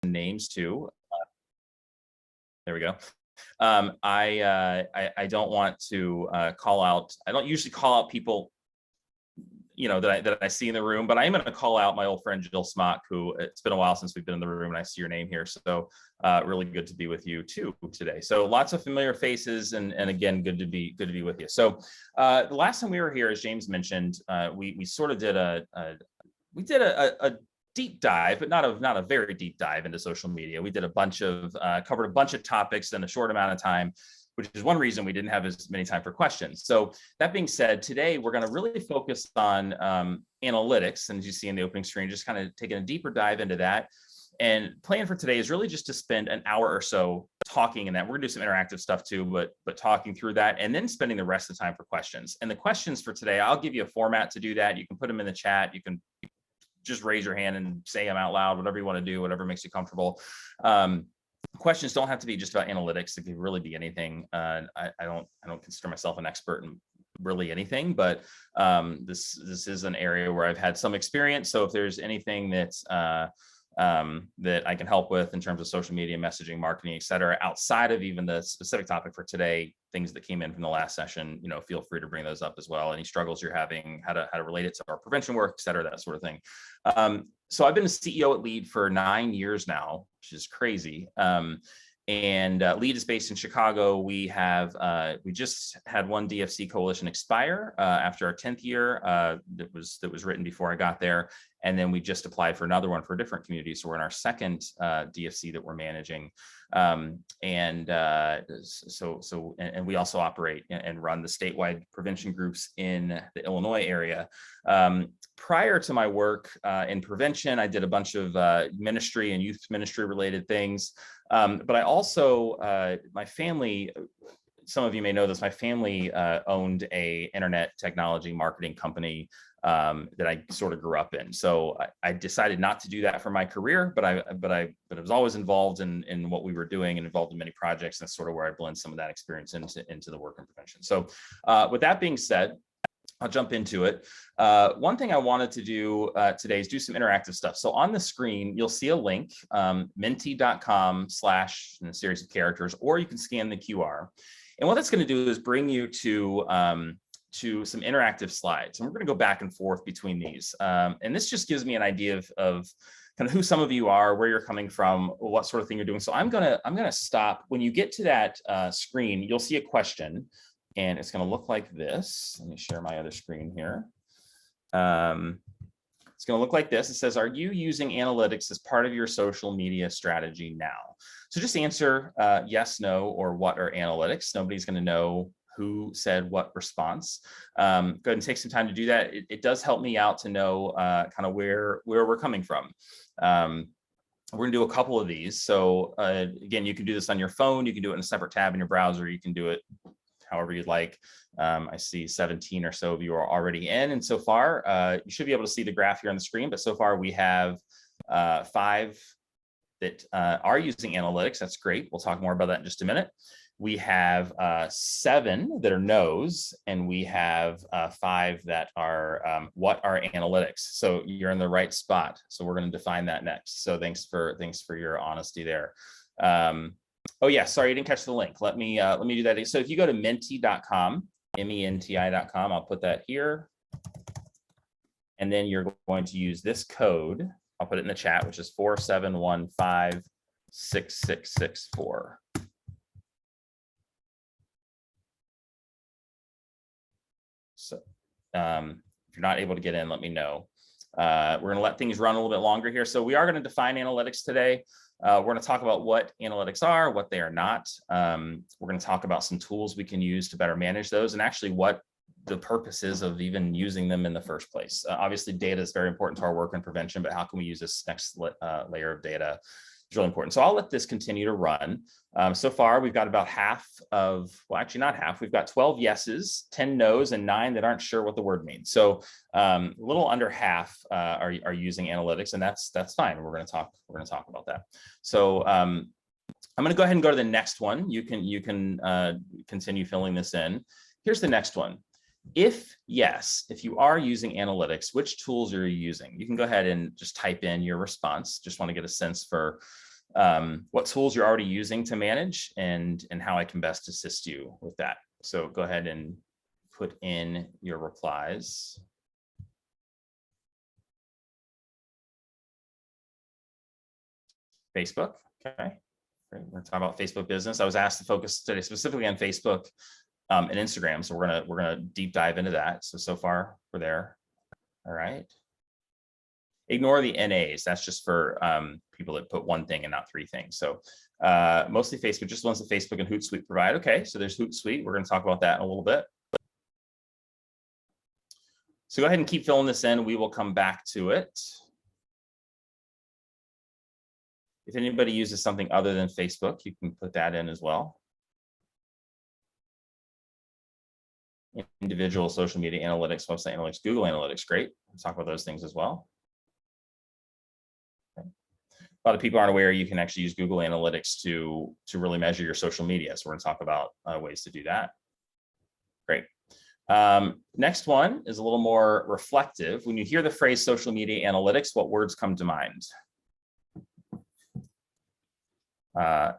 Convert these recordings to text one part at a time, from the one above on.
names too. There we go. I don't want to call out. I don't usually call out people, that I see in the room, but I am going to call out my old friend Jill Smock, who it's been a while since we've been in the room, and I see your name here. So really good to be with you too today. So lots of familiar faces, and again, good to be with you. So the last time we were here, as James mentioned, we sort of did a deep dive, but not a very deep dive into social media. We did covered a bunch of topics in a short amount of time, which is one reason we didn't have as many time for questions. So that being said, today we're going to really focus on analytics, and as you see in the opening screen, just kind of taking a deeper dive into that. And plan for today is really just to spend an hour or so talking in that. We're gonna do some interactive stuff too, but talking through that, and then spending the rest of the time for questions. And the questions for today, I'll give you a format to do that. You can put them in the chat. You can just raise your hand and say them out loud, whatever you want to do, whatever makes you comfortable. Questions don't have to be just about analytics. It could really be anything. I don't consider myself an expert in really anything, but this is an area where I've had some experience. So if there's anything that's that I can help with in terms of social media, messaging, marketing, et cetera, outside of even the specific topic for today, things that came in from the last session, feel free to bring those up as well. Any struggles you're having, how to relate it to our prevention work, et cetera, that sort of thing. So I've been a CEO at LEAD for 9 years now, which is crazy. And LEAD is based in Chicago. We just had one DFC coalition expire after our 10th year. That was written before I got there, and then we just applied for another one for a different community. So we're in our second DFC that we're managing, and we also operate and run the statewide prevention groups in the Illinois area. Prior to my work in prevention, I did a bunch of ministry and youth ministry related things. But I also, my family, some of you may know this, my family owned a internet technology marketing company that I sort of grew up in. So I decided not to do that for my career, but I was always involved in what we were doing and involved in many projects. And that's sort of where I blend some of that experience into the work in prevention. So with that being said, I'll jump into it. One thing I wanted to do today is do some interactive stuff. So on the screen, you'll see a link, menti.com/ in a series of characters, or you can scan the QR. And what that's going to do is bring you to some interactive slides. And we're going to go back and forth between these. And this just gives me an idea of kind of who some of you are, where you're coming from, what sort of thing you're doing. So I'm gonna stop. When you get to that screen, you'll see a question. And it's going to look like this. Let me share my other screen here. It's going to look like this. It says, are you using analytics as part of your social media strategy now? So just answer yes, no, or what are analytics. Nobody's going to know who said what response. Go ahead and take some time to do that. It does help me out to know kind of where we're coming from. We're going to do a couple of these. So again, you can do this on your phone. You can do it in a separate tab in your browser. You can do it however you'd like. I see 17 or so of you are already in. And so far, you should be able to see the graph here on the screen, but so far we have 5 that are using analytics. That's great. We'll talk more about that in just a minute. We have 7 that are no's, and we have 5 that are what are analytics. So you're in the right spot. So we're going to define that next. So thanks for your honesty there. Oh yeah, sorry, you didn't catch the link. Let me do that. So if you go to menti.com, menti.com, I'll put that here. And then you're going to use this code. I'll put it in the chat, which is 47156664. So if you're not able to get in, let me know. We're going to let things run a little bit longer here. So we are going to define analytics today. We're going to talk about what analytics are, what they are not. We're going to talk about some tools we can use to better manage those, and actually what the purpose is of even using them in the first place. Obviously, data is very important to our work in prevention, but how can we use this next layer of data? It's really important. So I'll let this continue to run. So far, we've got about half of, well, actually not half. We've got 12 yeses, 10 no's, and 9 that aren't sure what the word means. So a little under half are using analytics, and that's fine. We're going to talk about that. So I'm going to go ahead and go to the next one. You can continue filling this in. Here's the next one. If yes, if you are using analytics, which tools are you using? You can go ahead and just type in your response. Just want to get a sense for what tools you're already using to manage, and how I can best assist you with that. So go ahead and put in your replies. Facebook, okay. Great. We're talking about Facebook business. I was asked to focus today specifically on Facebook and Instagram, so we're gonna deep dive into that. So far we're there. All right. Ignore the NAs. That's just for people that put one thing and not three things. So mostly Facebook, just ones that Facebook and Hootsuite provide. Okay, so there's Hootsuite. We're going to talk about that in a little bit. So go ahead and keep filling this in. We will come back to it. If anybody uses something other than Facebook, you can put that in as well. Individual social media analytics, website analytics, Google Analytics, great. We'll talk about those things as well. Okay. A lot of people aren't aware you can actually use Google Analytics to really measure your social media. So we're going to talk about ways to do that. Great. Next one is a little more reflective. When you hear the phrase social media analytics, what words come to mind?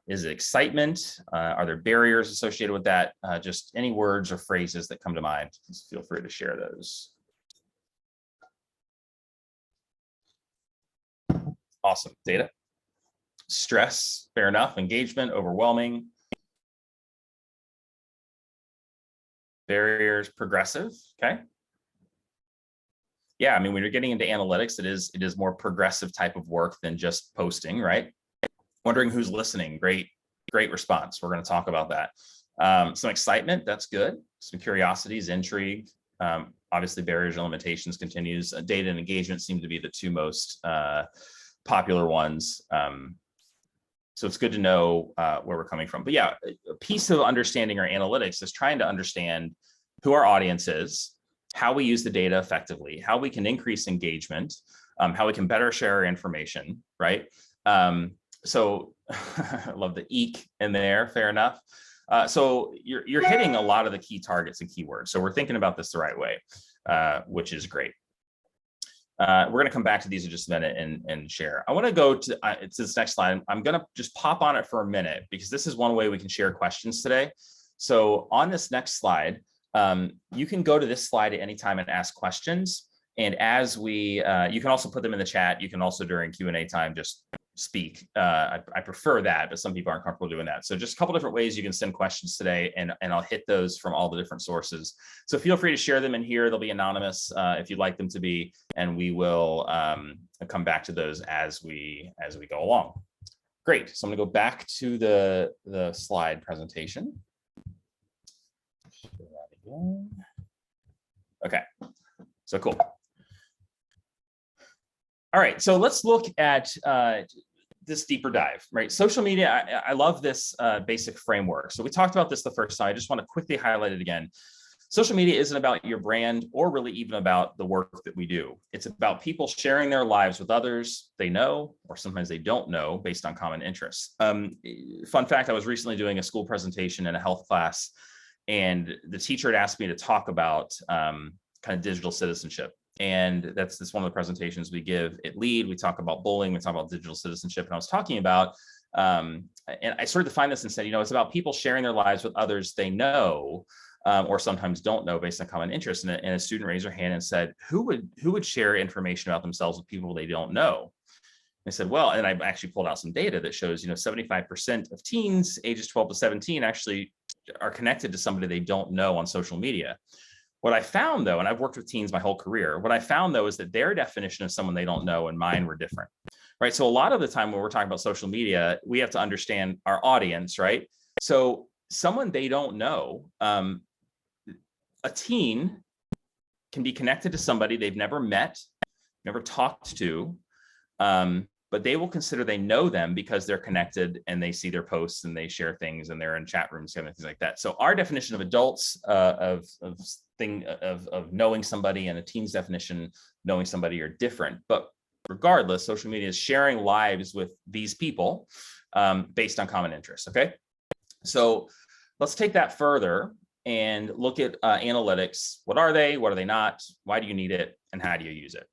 Is it excitement? Are there barriers associated with that? Just any words or phrases that come to mind. Just feel free to share those. Awesome. Data. Stress, fair enough. Engagement, overwhelming. Barriers, progressive. Okay. Yeah, I mean, when you're getting into analytics, it is more progressive type of work than just posting, right? Wondering who's listening. Great response. We're going to talk about that. Some excitement, that's good. Some curiosities, intrigue. Obviously, barriers and limitations continues. Data and engagement seem to be the two most popular ones. So it's good to know where we're coming from. But yeah, a piece of understanding our analytics is trying to understand who our audience is, how we use the data effectively, how we can increase engagement, how we can better share our information, right? So I love the eek in there, fair enough. So you're hitting a lot of the key targets and keywords. So we're thinking about this the right way, which is great. We're going to come back to these in just a minute and share. I want to go to this next slide. I'm going to just pop on it for a minute because this is one way we can share questions today. So on this next slide, you can go to this slide at any time and ask questions. And as we, you can also put them in the chat. You can also during Q&A time just speak. I prefer that, but some people aren't comfortable doing that. So just a couple different ways you can send questions today, and I'll hit those from all the different sources. So feel free to share them in here. They'll be anonymous if you'd like them to be, and we will come back to those as we go along. Great. So I'm going to go back to the slide presentation. Share that again. Okay. So cool. All right, so let's look at this deeper dive, right? Social media, I love this basic framework. So we talked about this the first time. I just want to quickly highlight it again. Social media isn't about your brand or really even about the work that we do. It's about people sharing their lives with others they know, or sometimes they don't know, based on common interests. Fun fact, I was recently doing a school presentation in a health class, and the teacher had asked me to talk about kind of digital citizenship. And that's one of the presentations we give at LEAD. We talk about bullying, we talk about digital citizenship. And I was talking about, and I sort of defined this and said, it's about people sharing their lives with others they know, or sometimes don't know based on common interest. And a student raised their hand and said, who would share information about themselves with people they don't know? I said, well, and I actually pulled out some data that shows, 75% of teens ages 12 to 17 actually are connected to somebody they don't know on social media. What I found, though, and I've worked with teens my whole career, what I found, though, is that their definition of someone they don't know and mine were different, right? So a lot of the time when we're talking about social media, we have to understand our audience, right? So someone they don't know, a teen can be connected to somebody they've never met, never talked to, but they will consider they know them because they're connected and they see their posts and they share things and they're in chat rooms and things like that. So our definition of adults of knowing somebody and a teen's definition knowing somebody are different. But regardless, social media is sharing lives with these people based on common interests. Okay, so let's take that further and look at analytics. What are they? What are they not? Why do you need it? And how do you use it?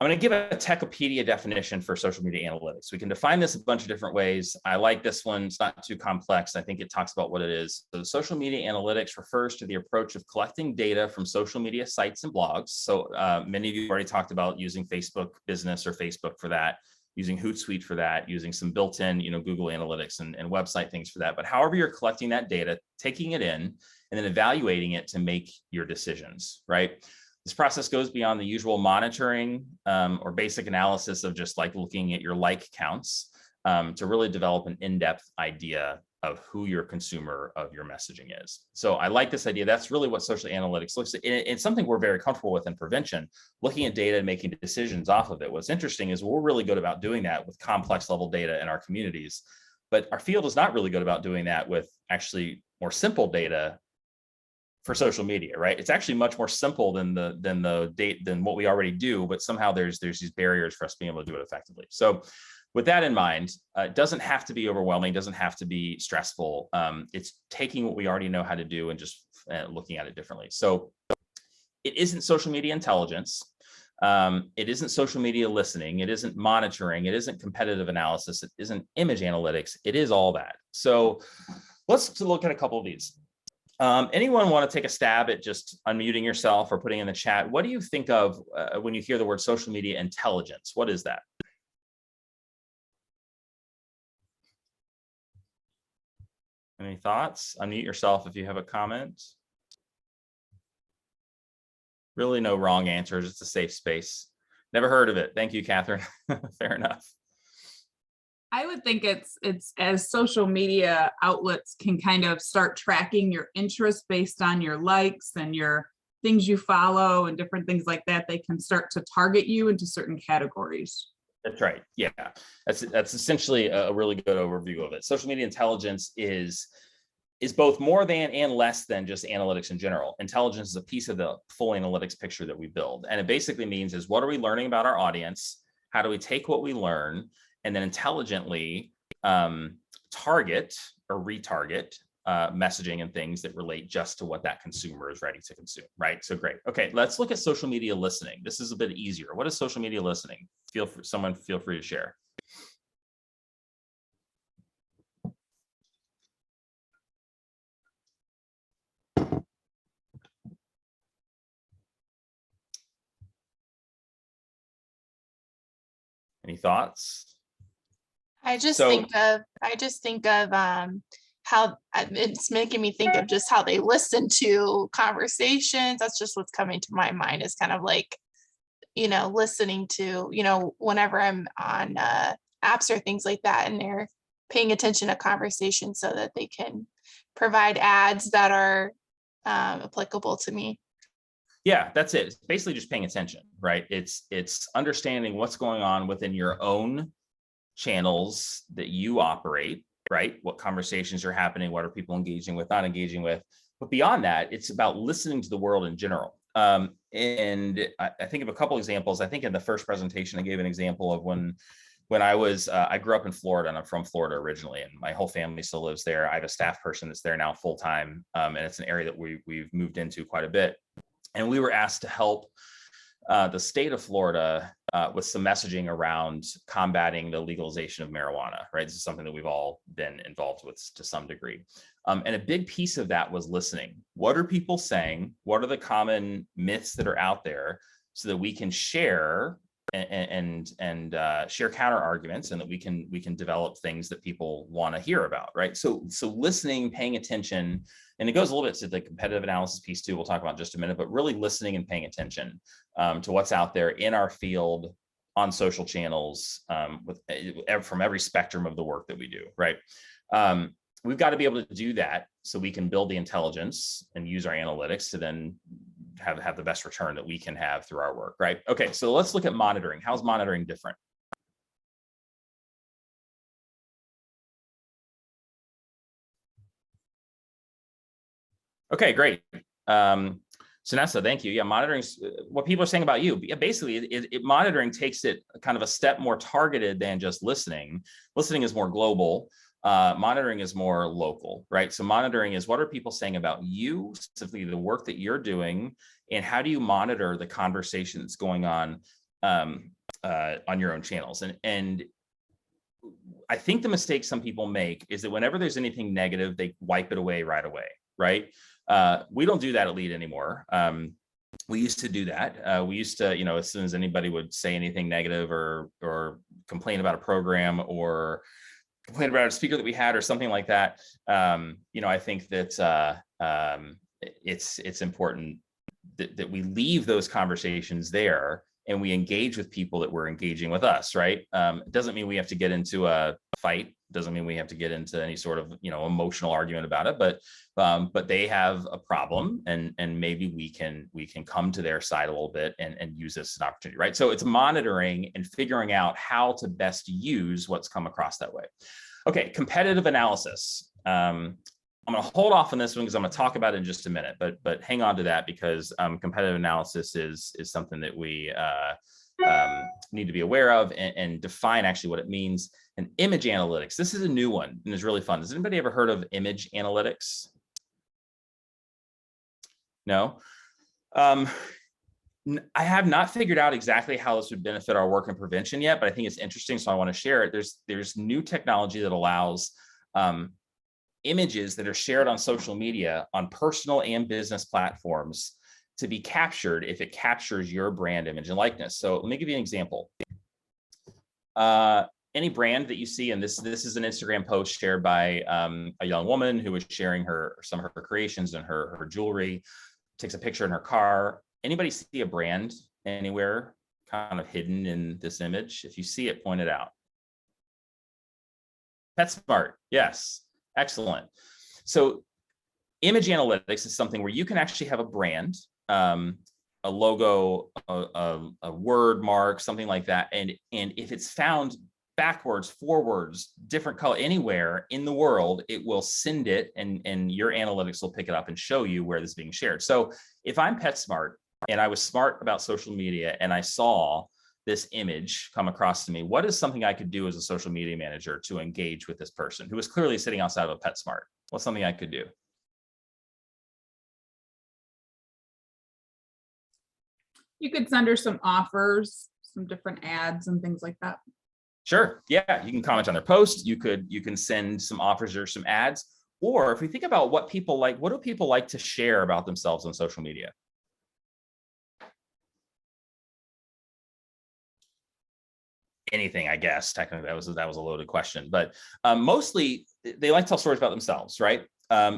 I'm going to give a Techopedia definition for social media analytics. We can define this a bunch of different ways. I like this one. It's not too complex. I think it talks about what it is. So social media analytics refers to the approach of collecting data from social media sites and blogs. So many of you already talked about using Facebook Business or Facebook for that, using Hootsuite for that, using some built-in, Google Analytics and website things for that. But however you're collecting that data, taking it in, and then evaluating it to make your decisions, right? This process goes beyond the usual monitoring or basic analysis of just like looking at your like counts to really develop an in-depth idea of who your consumer of your messaging is. So I like this idea. That's really what social analytics looks at. It's something we're very comfortable with in prevention, looking at data and making decisions off of it. What's interesting is we're really good about doing that with complex level data in our communities, but our field is not really good about doing that with actually more simple data for social media, right? It's actually much more simple than what we already do, but somehow there's these barriers for us being able to do it effectively. So with that in mind, it doesn't have to be overwhelming, doesn't have to be stressful. It's taking what we already know how to do and just looking at it differently. So it isn't social media intelligence. It isn't social media listening. It isn't monitoring. It isn't competitive analysis. It isn't image analytics. It is all that. So let's look at a couple of these. Anyone want to take a stab at just unmuting yourself or putting in the chat? What do you think of when you hear the word social media intelligence? What is that? Any thoughts? Unmute yourself if you have a comment. Really no wrong answers. It's a safe space. Never heard of it. Thank you, Catherine. Fair enough. I would think it's as social media outlets can kind of start tracking your interests based on your likes and your things you follow and different things like that, they can start to target you into certain categories. That's right. Yeah, that's essentially a really good overview of it. Social media intelligence is both more than and less than just analytics in general. Intelligence is a piece of the full analytics picture that we build. And it basically means is what are we learning about our audience? How do we take what we learn and then intelligently target or retarget messaging and things that relate just to what that consumer is ready to consume, right? So great. Okay, let's look at social media listening. This is a bit easier. What is social media listening? Feel free to share. Any thoughts? I just think of how it's making me think of just how they listen to conversations. That's just what's coming to my mind, is kind of like, listening to, whenever I'm on apps or things like that, and they're paying attention to conversations so that they can provide ads that are applicable to me. Yeah, that's it. It's basically just paying attention, right? It's understanding what's going on within your own channels that you operate, right? What conversations are happening, what are people engaging with, not engaging with. But beyond that, it's about listening to the world in general. And I think of a couple examples. I think in the first presentation, I gave an example of when I grew up in Florida, and I'm from Florida originally, and my whole family still lives there. I have a staff person that's there now full time, and it's an area that we've moved into quite a bit. And we were asked to help the state of Florida with some messaging around combating the legalization of marijuana, right? This is something that we've all been involved with to some degree. And a big piece of that was listening. What are people saying? What are the common myths that are out there so that we can share and share counter arguments, and that we can develop things that people want to hear about, right? So listening, paying attention, and it goes a little bit to the competitive analysis piece too, we'll talk about in just a minute, but really listening and paying attention to what's out there in our field, on social channels, from every spectrum of the work that we do, right? We've got to be able to do that so we can build the intelligence and use our analytics to then have the best return that we can have through our work, right? Okay, so let's look at monitoring. How's monitoring different? Okay, great. Sunessa, thank you. Yeah, monitoring, what people are saying about you. Yeah, basically, monitoring takes it kind of a step more targeted than just listening. Listening is more global. Monitoring is more local, right? So monitoring is what are people saying about you, specifically the work that you're doing, and how do you monitor the conversation that's going on on your own channels. And I think the mistake some people make is that whenever there's anything negative, they wipe it away right away, right? We don't do that at Lead anymore. We used to do that. We used to, as soon as anybody would say anything negative or complain about a program or complain about a speaker that we had or something like that, I think that it's important that we leave those conversations there and we engage with people that were engaging with us, right? It doesn't mean we have to get into a fight. Doesn't mean we have to get into any sort of, emotional argument about it, but they have a problem and maybe we can come to their side a little bit and use this as an opportunity, right? So it's monitoring and figuring out how to best use what's come across that way. Okay, competitive analysis. I'm going to hold off on this one because I'm going to talk about it in just a minute, but hang on to that because competitive analysis is something that we need to be aware of and define actually what it means. And image analytics. This is a new one and it's really fun. Has anybody ever heard of image analytics? No. I have not figured out exactly how this would benefit our work in prevention yet, but I think it's interesting, so I want to share it. There's new technology that allows images that are shared on social media on personal and business platforms to be captured if it captures your brand image and likeness. So let me give you an example. Any brand that you see, and this is an Instagram post shared by a young woman who was sharing some of her creations and her jewelry, takes a picture in her car. Anybody see a brand anywhere kind of hidden in this image? If you see it, point it out. PetSmart, yes, excellent. So image analytics is something where you can actually have a brand, a logo, a word mark, something like that. And if it's found backwards, forwards, different color, anywhere in the world, it will send it and your analytics will pick it up and show you where this is being shared. So if I'm PetSmart and I was smart about social media and I saw this image come across to me, what is something I could do as a social media manager to engage with this person who is clearly sitting outside of a PetSmart? What's something I could do? You could send her some offers, some different ads and things like that. Sure. Yeah. You can comment on their post. You can send some offers or some ads. Or if we think about what people like, what do people like to share about themselves on social media? Anything, I guess. Technically, that was a loaded question, but mostly they like to tell stories about themselves, right?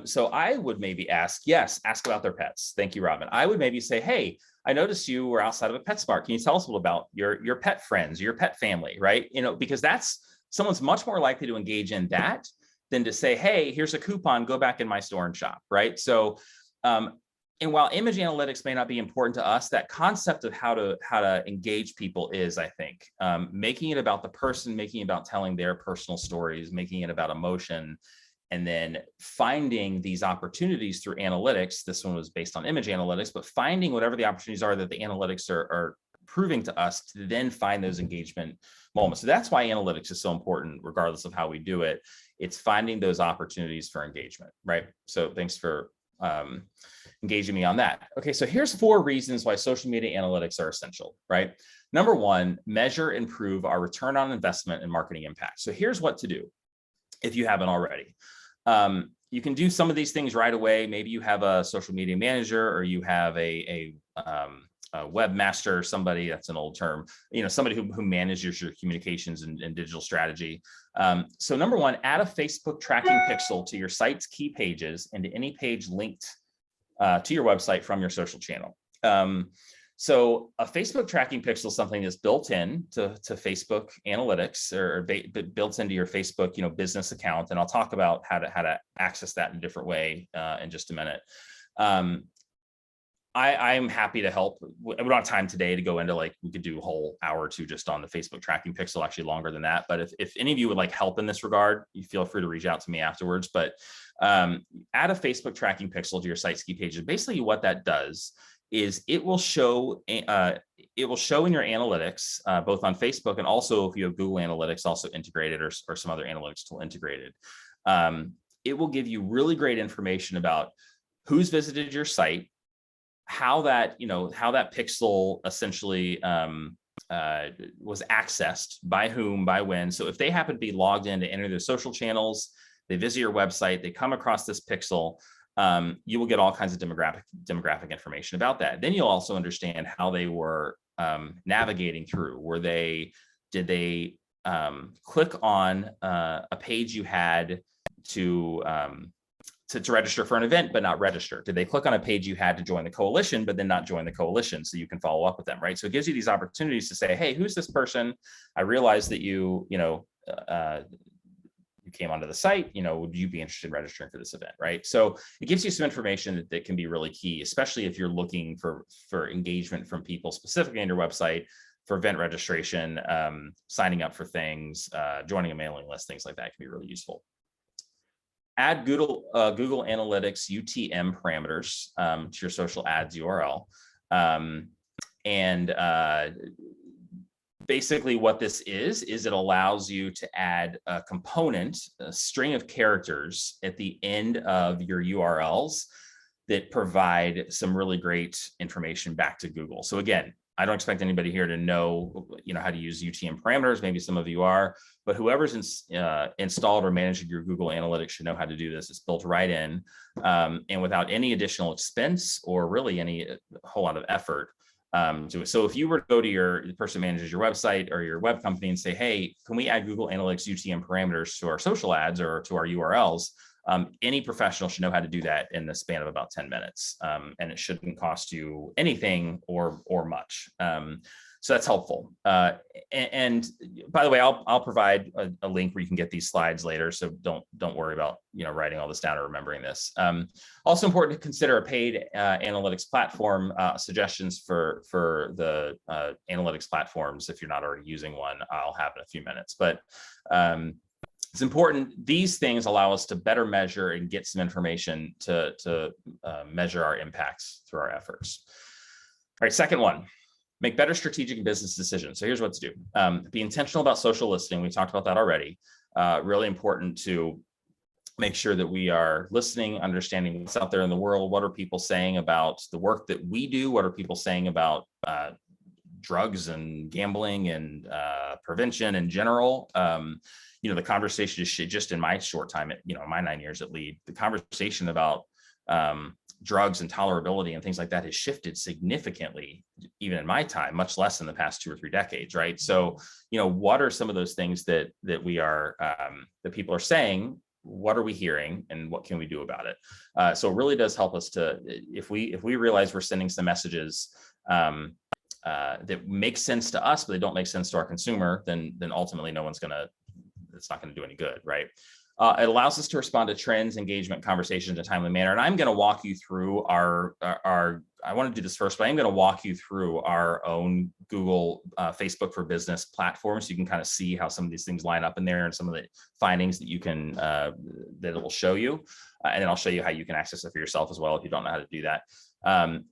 So I would maybe ask about their pets. Thank you, Robin. I would maybe say, hey, I noticed you were outside of a PetSmart. Can you tell us a little about your pet friends, your pet family, right? Because that's someone's much more likely to engage in that than to say, hey, here's a coupon, go back in my store and shop, right? So, and while image analytics may not be important to us, that concept of how to engage people is, I think, making it about the person, making it about telling their personal stories, making it about emotion, and then finding these opportunities through analytics. This one was based on image analytics, but finding whatever the opportunities are that the analytics are proving to us to then find those engagement moments. So that's why analytics is so important, regardless of how we do it. It's finding those opportunities for engagement, right? So thanks for engaging me on that. Okay, so here's 4 reasons why social media analytics are essential, right? Number 1, measure and improve our return on investment and marketing impact. So here's what to do if you haven't already. You can do some of these things right away. Maybe you have a social media manager or you have a webmaster, somebody, that's an old term, somebody who manages your communications and digital strategy. So number 1, add a Facebook tracking pixel to your site's key pages and to any page linked to your website from your social channel. So a Facebook tracking pixel is something that's built in to Facebook analytics or built into your Facebook, business account. And I'll talk about how to access that in a different way in just a minute. I'm happy to help. We don't have time today to go into we could do a whole hour or 2 just on the Facebook tracking pixel, actually longer than that. But if any of you would like help in this regard, you feel free to reach out to me afterwards. But add a Facebook tracking pixel to your site's key pages. Basically what that does is it will show in your analytics, both on Facebook and also if you have Google Analytics also integrated or some other analytics tool integrated. It will give you really great information about who's visited your site, how that pixel essentially was accessed by whom, by when. So if they happen to be logged in to enter their social channels, they visit your website, they come across this pixel, you will get all kinds of demographic information about that. Then you'll also understand how they were navigating through. Did they click on a page you had to register for an event, but not register? Did they click on a page you had to join the coalition, but then not join the coalition, so you can follow up with them, right? So it gives you these opportunities to say, hey, who's this person? I realized that you came onto the site, would you be interested in registering for this event, right? So it gives you some information that can be really key, especially if you're looking for engagement from people specifically on your website for event registration, signing up for things, joining a mailing list, things like that can be really useful. Add Google Analytics UTM parameters to your social ads URL. Basically what this is it allows you to add a component, a string of characters at the end of your URLs that provide some really great information back to Google. So again, I don't expect anybody here to know, how to use UTM parameters. Maybe some of you are, but whoever's installed or managing your Google Analytics should know how to do this. It's built right in, and without any additional expense or really any whole lot of effort to it. So if you were to go to the person who manages your website or your web company and say, hey, can we add Google Analytics UTM parameters to our social ads or to our URLs? Any professional should know how to do that in the span of about 10 minutes. And it shouldn't cost you anything or much. So that's helpful. And by the way, I'll provide a link where you can get these slides later. So don't worry about writing all this down or remembering this. Also important to consider a paid analytics platform. Suggestions for the analytics platforms, if you're not already using one, I'll have in a few minutes. But it's important. These things allow us to better measure and get some information to measure our impacts through our efforts. All right, second one, make better strategic and business decisions. So here's what to do. Be intentional about social listening. We talked about that already. Really important to make sure that we are listening, understanding what's out there in the world. What are people saying about the work that we do? What are people saying about drugs and gambling and prevention in general? The conversation is just in my short time at, my 9 years at Lead, the conversation about drugs and tolerability and things like that has shifted significantly, even in my time, much less in the past 2 or 3 decades, right? So, what are some of those things that we are, that people are saying? What are we hearing, and what can we do about it? So it really does help us to, if we realize we're sending some messages that make sense to us, but they don't make sense to our consumer, then ultimately it's not going to do any good, right? It allows us to respond to trends, engagement, conversations in a timely manner. And I'm going to walk you through I want to do this first, but I'm going to walk you through our own Google Facebook for Business platform, so you can kind of see how some of these things line up in there and some of the findings that you can, that it will show you. And then I'll show you how you can access it for yourself as well if you don't know how to do that.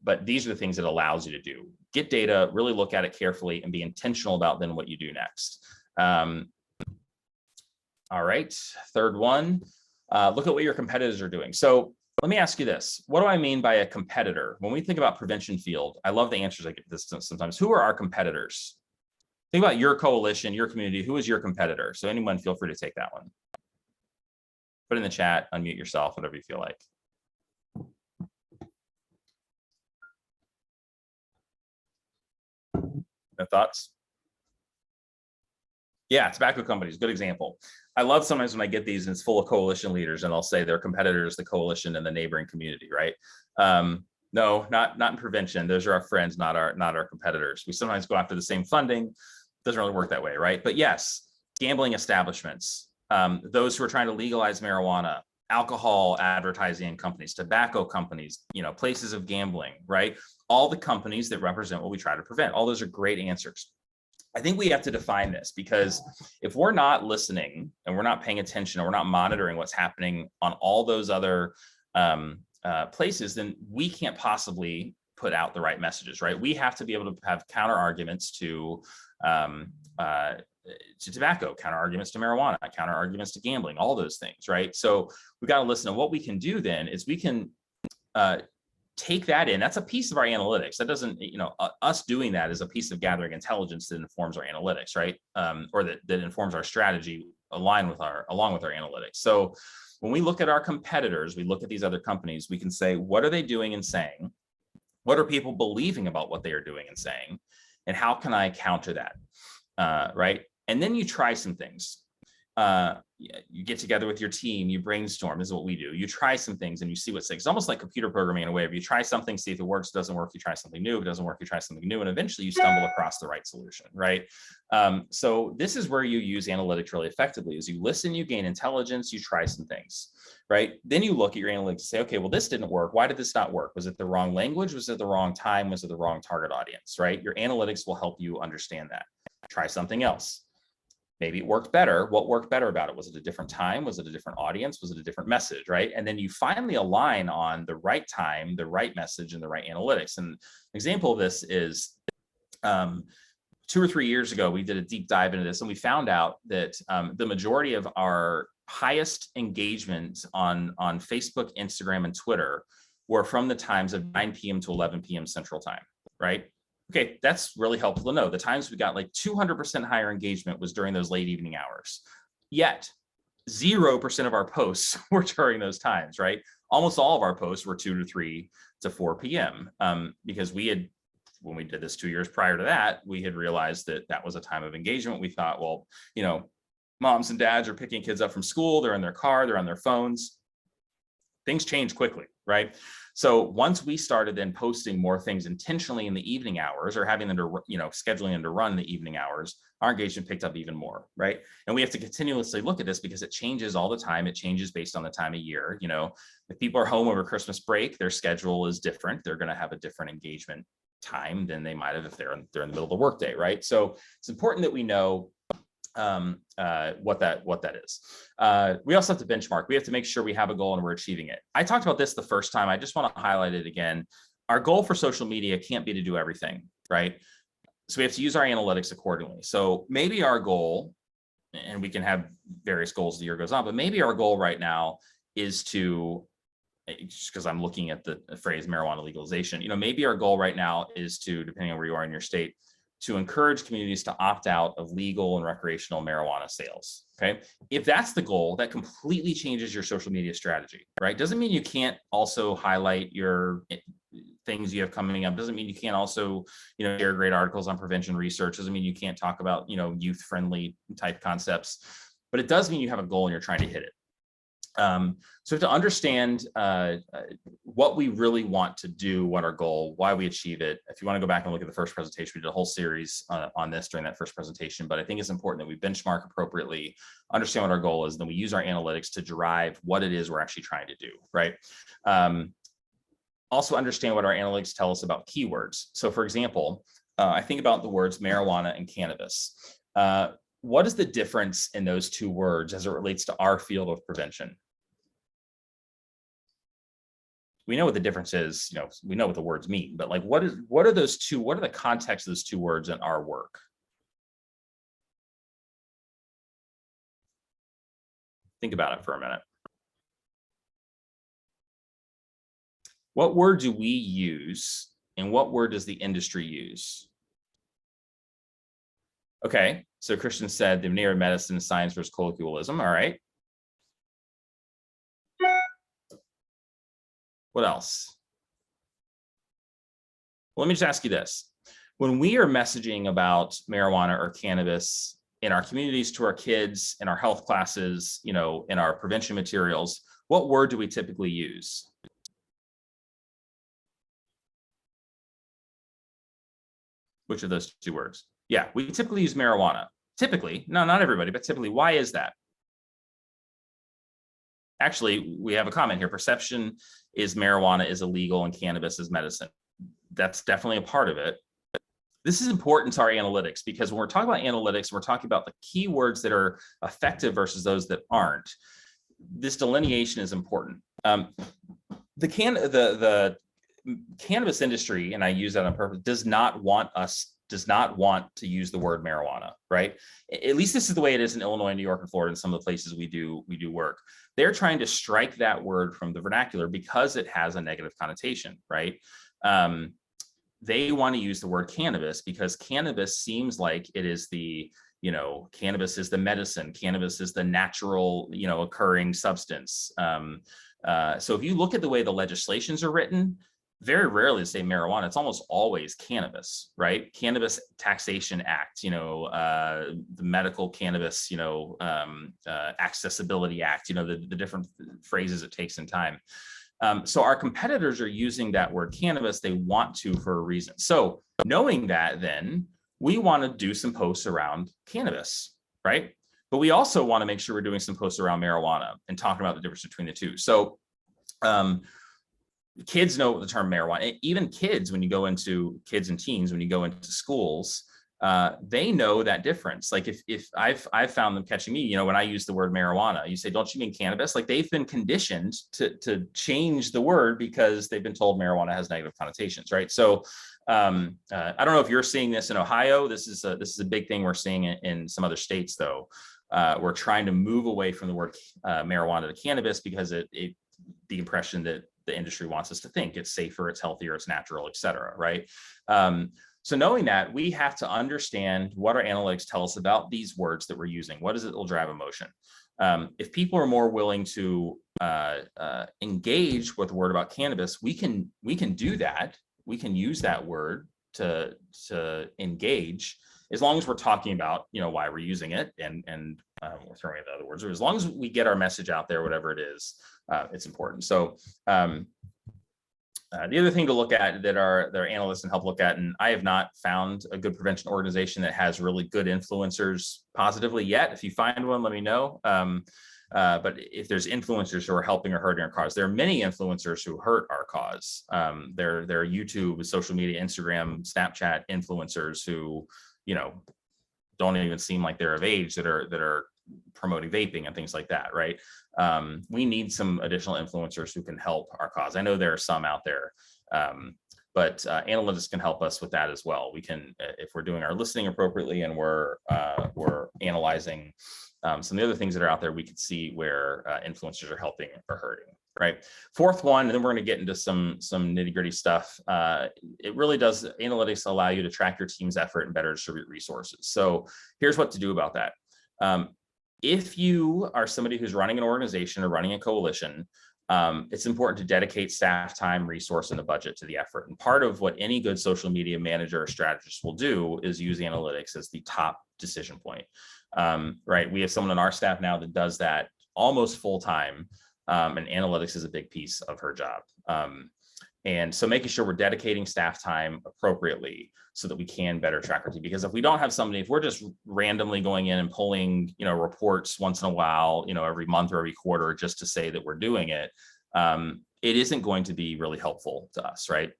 But these are the things it allows you to do. Get data, really look at it carefully, and be intentional about then what you do next. All right, third one, look at what your competitors are doing. So let me ask you this. What do I mean by a competitor? When we think about prevention field, I love the answers I get this sometimes. Who are our competitors? Think about your coalition, your community. Who is your competitor? So anyone, feel free to take that one. Put it in the chat, unmute yourself, whatever you feel like. No thoughts? Yeah, tobacco companies, good example. I love sometimes when I get these and it's full of coalition leaders and I'll say their competitors, the coalition and the neighboring community, right? No, not in prevention. Those are our friends, not our competitors. We sometimes go after the same funding. Doesn't really work that way, right? But yes, gambling establishments, those who are trying to legalize marijuana, alcohol advertising companies, tobacco companies, places of gambling, right? All the companies that represent what we try to prevent. All those are great answers. I think we have to define this, because if we're not listening and we're not paying attention and we're not monitoring what's happening on all those other places, then we can't possibly put out the right messages, right? We have to be able to have counter arguments to tobacco, counter arguments to marijuana, counter arguments to gambling, all those things, right? So we got to listen. And what we can do then is we can take that in. That's a piece of our analytics. That doesn't, us doing that is a piece of gathering intelligence that informs our analytics, right? Or that informs our strategy along with our analytics. So when we look at our competitors, we look at these other companies, we can say, what are they doing and saying? What are people believing about what they are doing and saying? And how can I counter that, right? And then you try some things. You get together with your team, you brainstorm. This is what we do. You try some things and you see what sticks. It's almost like computer programming in a way. If you try something, see if it works, doesn't work, you try something new. If it doesn't work, you try something new, and eventually you stumble across the right solution, right? So this is where you use analytics really effectively. Is you listen, you gain intelligence, you try some things, right? Then you look at your analytics and say, okay, well, this didn't work. Why did this not work? Was it the wrong language? Was it the wrong time? Was it the wrong target audience, right? Your analytics will help you understand that. Try something else. Maybe it worked better. What worked better about it? Was it a different time? Was it a different audience? Was it a different message, right? And then you finally align on the right time, the right message, and the right analytics. And an example of this is 2 or 3 years ago, we did a deep dive into this, and we found out that the majority of our highest engagement on Facebook, Instagram, and Twitter were from the times of 9 p.m. to 11 p.m. Central Time, right? Okay, that's really helpful to know. The times we got like 200% higher engagement was during those late evening hours. Yet 0% of our posts were during those times, right? Almost all of our posts were 2 to 3 to 4 p.m. Because when we did this 2 years prior to that, we had realized that that was a time of engagement. We thought, well, moms and dads are picking kids up from school. They're in their car, they're on their phones. Things change quickly, right? So once we started then posting more things intentionally in the evening hours, or having them to, scheduling them to run in the evening hours, our engagement picked up even more, right? And we have to continuously look at this because it changes all the time. It changes based on the time of year. If people are home over Christmas break, their schedule is different. They're going to have a different engagement time than they might have if they're in the middle of the workday, right? So it's important that we know what that is. We also have to benchmark. We have to make sure we have a goal and we're achieving it. I talked about this the first time. I just want to highlight it again. Our goal for social media can't be to do everything, right? So we have to use our analytics accordingly. So maybe our goal, and we can have various goals as the year goes on, but maybe our goal right now is to, just because I'm looking at the phrase marijuana legalization, maybe our goal right now is to, depending on where you are in your state, to encourage communities to opt out of legal and recreational marijuana sales, okay? If that's the goal, that completely changes your social media strategy, right? Doesn't mean you can't also highlight your things you have coming up. Doesn't mean you can't also, share great articles on prevention research. Doesn't mean you can't talk about, youth-friendly type concepts, but it does mean you have a goal and you're trying to hit it. So to understand what we really want to do, what our goal, why we achieve it. If you want to go back and look at the first presentation, we did a whole series on this during that first presentation, but I think it's important that we benchmark appropriately, understand what our goal is, then we use our analytics to derive what it is we're actually trying to do, right? Also understand what our analytics tell us about keywords. So for example, I think about the words marijuana and cannabis. What is the difference in those two words as it relates to our field of prevention? We know what the difference is, we know what the words mean, but like, what are those two, what are the context of those two words in our work? Think about it for a minute. What word do we use and what word does the industry use? Okay, so Christian said the veneer of medicine is science versus colloquialism. All right. What else? Well, let me just ask you this. When we are messaging about marijuana or cannabis in our communities, to our kids, in our health classes, in our prevention materials, what word do we typically use? Which of those two words? Yeah, we typically use marijuana. Typically, no, not everybody, but typically. Why is that? Actually, we have a comment here. Perception is marijuana is illegal and cannabis is medicine. That's definitely a part of it. This is important to our analytics because when we're talking about analytics, we're talking about the keywords that are effective versus those that aren't. This delineation is important. The cannabis industry, and I use that on purpose, does not want us does not want to use the word marijuana, right? At least this is the way it is in Illinois, New York, and Florida, and some of the places we do work. They're trying to strike that word from the vernacular because it has a negative connotation, right? They want to use the word cannabis because cannabis seems like it is the, cannabis is the medicine, cannabis is the natural, occurring substance. So if you look at the way the legislations are written, very rarely to say marijuana, it's almost always cannabis, right? Cannabis Taxation Act, the Medical Cannabis, Accessibility Act, the different phrases it takes in time. So our competitors are using that word cannabis. They want to for a reason. So knowing that, then we want to do some posts around cannabis, right? But we also want to make sure we're doing some posts around marijuana and talking about the difference between the two. So kids know the term marijuana. Even kids, when you go into kids and teens, when you go into schools, they know that difference. Like if I've found them catching me, when I use the word marijuana, you say, don't you mean cannabis? Like they've been conditioned to change the word because they've been told marijuana has negative connotations, right? So I don't know if you're seeing this in Ohio. This is a big thing we're seeing in some other states, though. We're trying to move away from the word marijuana to cannabis because the impression that the industry wants us to think it's safer, it's healthier, it's natural, et cetera, right? So knowing that, we have to understand what our analytics tell us about these words that we're using. What is it that will drive emotion? If people are more willing to engage with the word about cannabis, we can do that. We can use that word to engage, as long as we're talking about why we're using it and we're throwing out the other words, or as long as we get our message out there, whatever it is, it's important. So the other thing to look at that our analysts can help look at, and I have not found a good prevention organization that has really good influencers positively yet. If you find one, let me know. But if there's influencers who are helping or hurting our cause, there are many influencers who hurt our cause. There are YouTube, social media, Instagram, Snapchat influencers who, don't even seem like they're of age that are promoting vaping and things like that, right? We need some additional influencers who can help our cause. I know there are some out there, but analytics can help us with that as well. We can, if we're doing our listening appropriately and we're analyzing some of the other things that are out there, we can see where influencers are helping or hurting, right? Fourth one, and then we're going to get into some nitty gritty stuff. It really does, analytics allow you to track your team's effort and better distribute resources. So here's what to do about that. If you are somebody who's running an organization or running a coalition, it's important to dedicate staff time, resource, and a budget to the effort. And part of what any good social media manager or strategist will do is use analytics as the top decision point. Right? We have someone on our staff now that does that almost full time, and analytics is a big piece of her job. And so making sure we're dedicating staff time appropriately so that we can better track our team. Because if we don't have somebody, if we're just randomly going in and pulling, reports once in a while, every month or every quarter, just to say that we're doing it, it isn't going to be really helpful to us, right?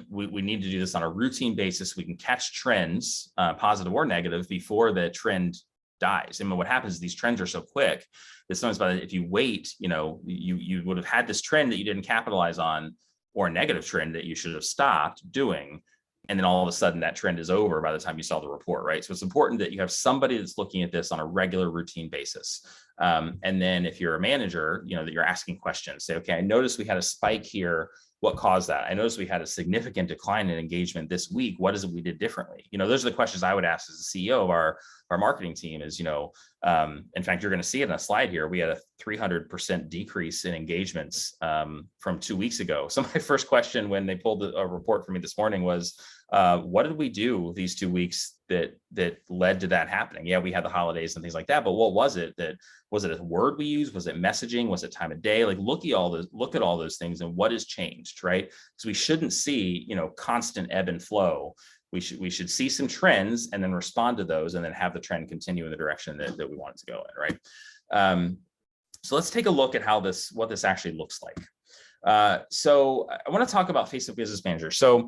We need to do this on a routine basis. We can catch trends, positive or negative, before the trend dies. I mean, what happens is these trends are so quick that sometimes if you wait, you would have had this trend that you didn't capitalize on, or a negative trend that you should have stopped doing. And then all of a sudden that trend is over by the time you saw the report, right? So it's important that you have somebody that's looking at this on a regular routine basis. And then if you're a manager, that you're asking questions, say, okay, I noticed we had a spike here. What caused that? I noticed we had a significant decline in engagement this week. What is it we did differently? Those are the questions I would ask as the CEO of our marketing team is, in fact, you're going to see it in a slide here. We had a 300% decrease in engagements from 2 weeks ago. So my first question when they pulled a report for me this morning was, what did we do these 2 weeks that led to that happening? Yeah, we had the holidays and things like that, but what was it? Was it a word we used? Was it messaging? Was it time of day? Like look at all those things and what has changed, right? Because we shouldn't see, constant ebb and flow. We should see some trends and then respond to those and then have the trend continue in the direction that we want it to go in, right? So let's take a look at what this actually looks like. So I want to talk about Facebook Business Manager. So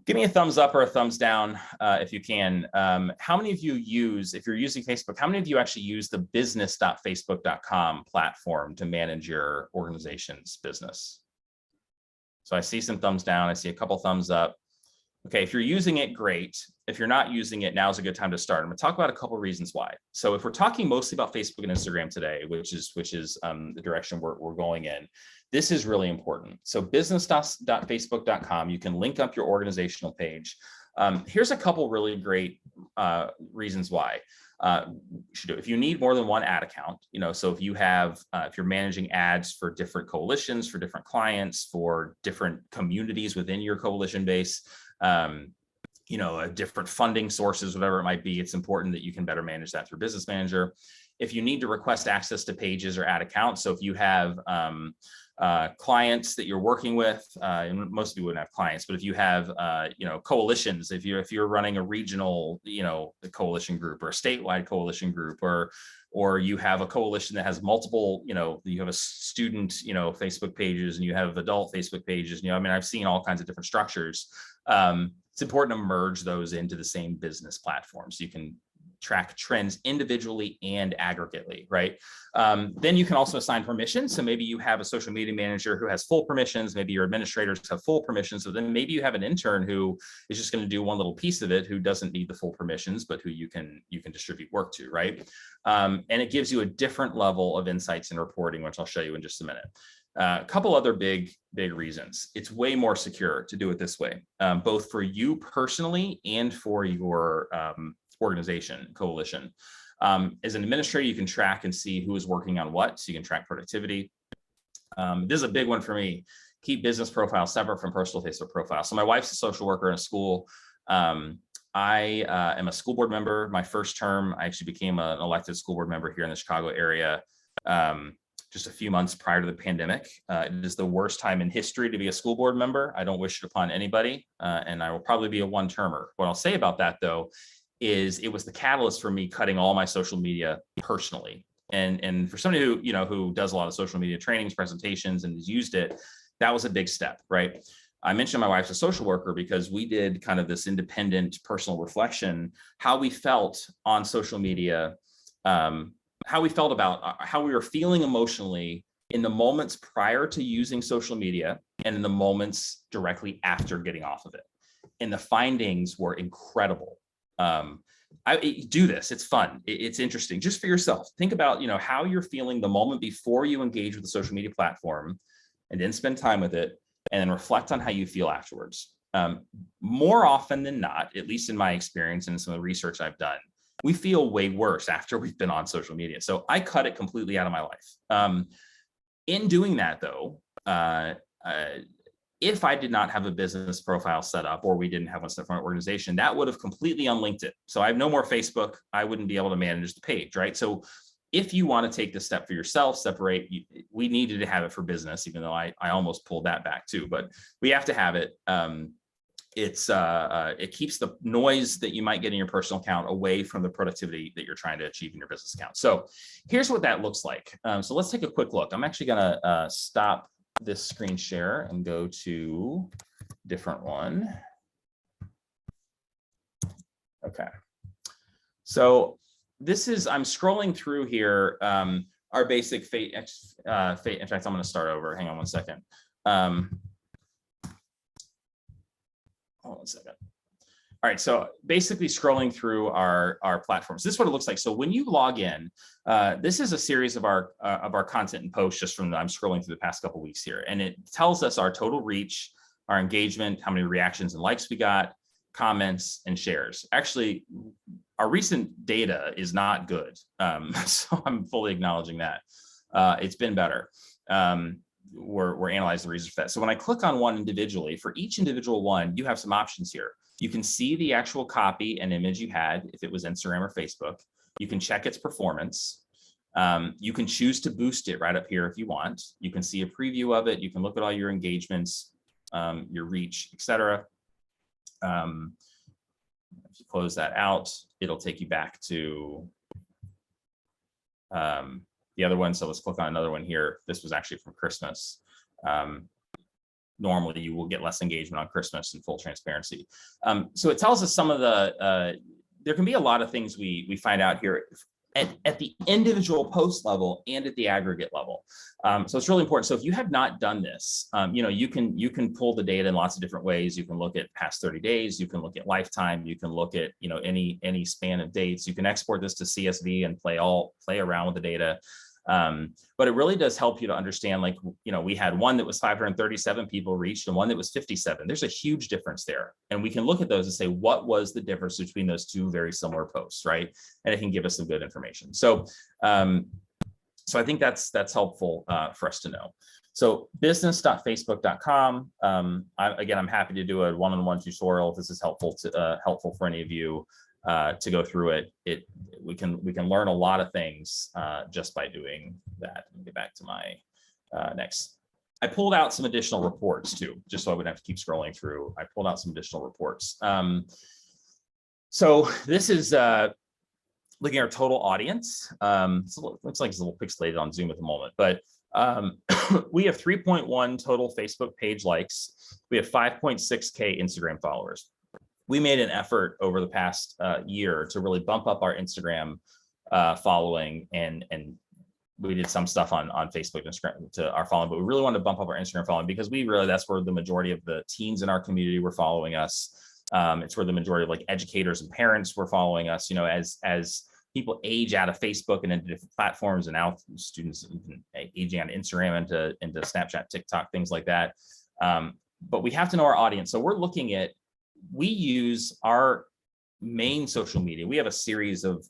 give me a thumbs up or a thumbs down if you can. How many of you if you're using Facebook, how many of you actually use the business.facebook.com platform to manage your organization's business? So I see some thumbs down. I see a couple thumbs up. Okay, if you're using it, great. If you're not using it, now's a good time to start. I'm going to talk about a couple of reasons why. So if we're talking mostly about Facebook and Instagram today, which is the direction we're going in, this is really important. So business.facebook.com, you can link up your organizational page. Here's a couple really great reasons why. You should do it. If you need more than one ad account, so if you have, if you're managing ads for different coalitions, for different clients, for different communities within your coalition base, different funding sources, whatever it might be, it's important that you can better manage that through Business Manager. If you need to request access to pages or ad accounts, so if you have clients that you're working with, and most of you wouldn't have clients, but if you have coalitions, if you're running a regional coalition group or a statewide coalition group, or you have a coalition that has multiple, you have a student Facebook pages and you have adult Facebook pages, I've seen all kinds of different structures. It's important to merge those into the same business platform so you can track trends individually and aggregately, right? Then you can also assign permissions. So maybe you have a social media manager who has full permissions. Maybe your administrators have full permissions. So then maybe you have an intern who is just going to do one little piece of it, who doesn't need the full permissions, but who you can distribute work to, right? And it gives you a different level of insights and reporting, which I'll show you in just a minute. A couple other big reasons. It's way more secure to do it this way, both for you personally and for your organization, coalition. As an administrator, you can track and see who is working on what, so you can track productivity. This is a big one for me. Keep business profiles separate from personal Facebook profiles. So my wife's a social worker in a school. I am a school board member. My first term, I actually became an elected school board member here in the Chicago area just a few months prior to the pandemic. It is the worst time in history to be a school board member. I don't wish it upon anybody, and I will probably be a one-termer. What I'll say about that, though, is it was the catalyst for me cutting all my social media personally. And for somebody who does a lot of social media trainings, presentations, and has used it, that was a big step, right? I mentioned my wife's a social worker because we did kind of this independent personal reflection, how we felt on social media, how we felt about how we were feeling emotionally in the moments prior to using social media and in the moments directly after getting off of it. And the findings were incredible. Do this. It's fun. It's interesting. Just for yourself, think about, how you're feeling the moment before you engage with the social media platform, and then spend time with it, and then reflect on how you feel afterwards. More often than not, at least in my experience and some of the research I've done, we feel way worse after we've been on social media. So I cut it completely out of my life. In doing that, though, if I did not have a business profile set up, or we didn't have one set up for an organization, that would have completely unlinked it. So I have no more Facebook. I wouldn't be able to manage the page, right? So if you want to take this step for yourself, separate, we needed to have it for business, even though I almost pulled that back too, but we have to have it. It keeps the noise that you might get in your personal account away from the productivity that you're trying to achieve in your business account. So here's what that looks like. So let's take a quick look. I'm actually going to stop this screen share and go to a different one. Okay. So this is, I'm scrolling through here, our basic in fact, I'm going to start over. Hang on one second. Hold on a second. All right, so basically scrolling through our platforms, this is what it looks like. So when you log in, this is a series of our content and posts just from I'm scrolling through the past couple of weeks here, and it tells us our total reach, our engagement, how many reactions and likes we got, comments, and shares. Actually, our recent data is not good, so I'm fully acknowledging that. It's been better. We're analyzing the reasons for that. So when I click on one individually, for each individual one, you have some options here. You can see the actual copy and image you had, if it was Instagram or Facebook. You can check its performance. You can choose to boost it right up here if you want. You can see a preview of it. You can look at all your engagements, your reach, etc. If you close that out, it'll take you back to the other one. So let's click on another one here. This was actually from Christmas. Normally you will get less engagement on Christmas, in full transparency. So it tells us some of the, there can be a lot of things we find out here. at the individual post level and at the aggregate level. So it's really important. So if you have not done this, you can pull the data in lots of different ways. You can look at past 30 days, you can look at lifetime, you can look at any span of dates. You can export this to CSV and play around with the data. But it really does help you to understand, like, we had one that was 537 people reached and one that was 57. There's a huge difference there. And we can look at those and say, what was the difference between those two very similar posts, right? And it can give us some good information. So, so I think that's helpful for us to know. So business.facebook.com. I'm happy to do a one-on-one tutorial if this is helpful for any of you to go through it. We can learn a lot of things just by doing that. Let me get back to my next. I pulled out some additional reports too, just so I wouldn't have to keep scrolling through. I pulled out some additional reports. So this is looking at our total audience. Looks like it's a little pixelated on Zoom at the moment, but we have 3.1 total Facebook page likes. We have 5.6K Instagram followers. We made an effort over the past year to really bump up our Instagram following, and we did some stuff on Facebook and Instagram to our following, but we really wanted to bump up our Instagram following because we realized that's where the majority of the teens in our community were following us. It's where the majority of like educators and parents were following us. As people age out of Facebook and into different platforms, and now students aging on Instagram into Snapchat, TikTok, things like that. But we have to know our audience. So we're looking at, we use our main social media. We have a series of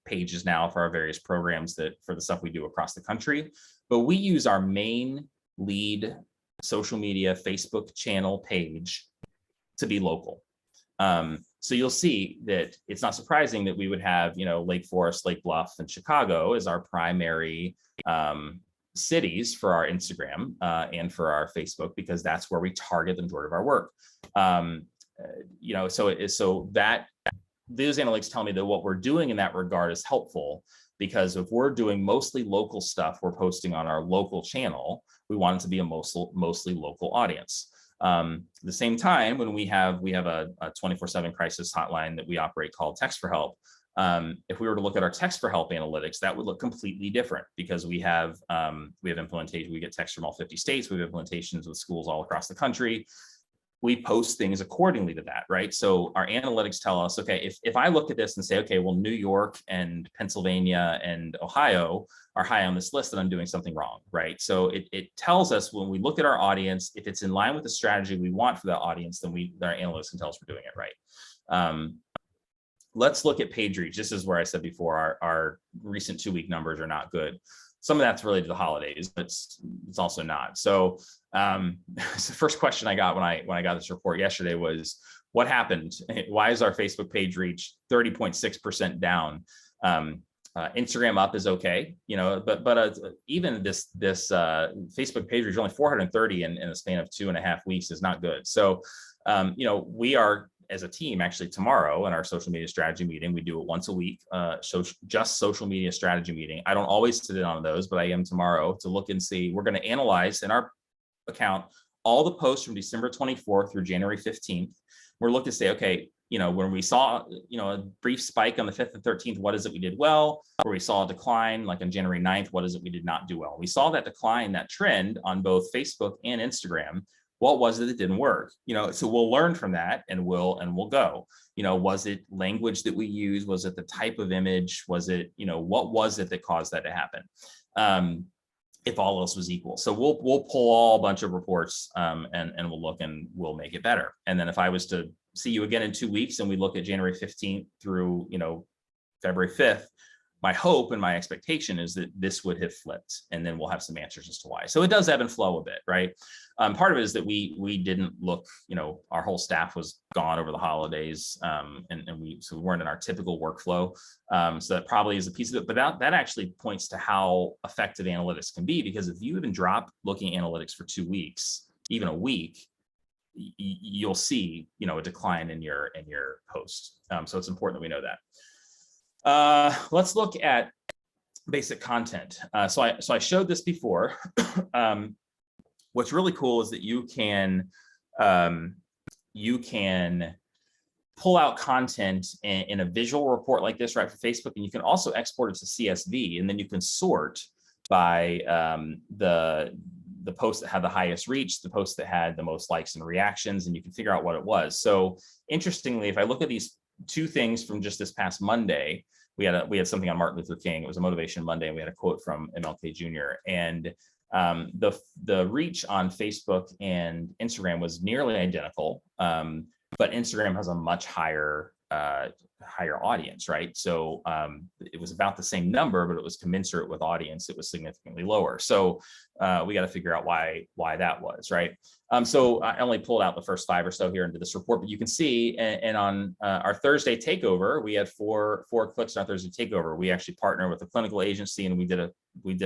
pages now for our various programs for the stuff we do across the country, but we use our main lead social media Facebook channel page to be local. So you'll see that it's not surprising that we would have, Lake Forest, Lake Bluff, and Chicago as our primary cities for our Instagram and for our Facebook, because that's where we target the majority of our work. So that those analytics tell me that what we're doing in that regard is helpful, because if we're doing mostly local stuff, we're posting on our local channel, we want it to be a mostly local audience. At the same time, when we have a 24/7 crisis hotline that we operate called Text for Help. If we were to look at our Text for Help analytics, that would look completely different, because we have implementation. We get texts from all 50 states. We have implementations with schools all across the country. We post things accordingly to that, right? So our analytics tell us, okay, if I look at this and say, okay, well, New York and Pennsylvania and Ohio are high on this list, then I'm doing something wrong, right? So it tells us, when we look at our audience, if it's in line with the strategy we want for that audience, then our analytics can tell us we're doing it right. Let's look at page reach. This is where I said before, our recent 2-week numbers are not good. Some of that's related to the holidays, but it's also not. So the first question I got when I got this report yesterday was, what happened? Why is our Facebook page reach 30.6% down? Instagram up is okay, but even this Facebook page reach, only 430 in a span of 2.5 weeks is not good. So we are, as a team, actually tomorrow in our social media strategy meeting, we do it once a week, just social media strategy meeting. I don't always sit in on those, but I am tomorrow to look and see. We're going to analyze in our account all the posts from December 24th through January 15th. We're looking to say, okay, when we saw, a brief spike on the 5th and 13th, what is it we did well? Where we saw a decline, like on January 9th, what is it we did not do well? We saw that decline, that trend on both Facebook and Instagram. What was it that didn't work? So we'll learn from that and we'll go. Was it language that we used? Was it the type of image? Was it, what was it that caused that to happen? If all else was equal. So we'll pull a bunch of reports and we'll look and we'll make it better. And then if I was to see you again in 2 weeks and we look at January 15th through, February 5th, my hope and my expectation is that this would have flipped, and then we'll have some answers as to why. So it does ebb and flow a bit, right? Part of it is that we didn't look, our whole staff was gone over the holidays, and we weren't in our typical workflow. So that probably is a piece of it, but that actually points to how effective analytics can be, because if you even drop looking at analytics for 2 weeks, even a week, you'll see, a decline in your post. So it's important that we know that. Let's look at basic content. So I showed this before. What's really cool is that you can pull out content in a visual report like this, right, for Facebook, and you can also export it to CSV, and then you can sort by the post that had the highest reach, the post that had the most likes and reactions, and you can figure out what it was. So interestingly, if I look at these two things from just this past Monday, we had something on Martin Luther King. It was a Motivation Monday, and we had a quote from MLK Jr. And the reach on Facebook and Instagram was nearly identical, but Instagram has a much higher audience, right? So it was about the same number, but it was commensurate with audience. It was significantly lower. So we got to figure out why that was, right? So I only pulled out the first 5 or so here into this report, but you can see, and on our Thursday takeover, we had four clicks on our Thursday takeover. We actually partnered with a clinical agency, and we did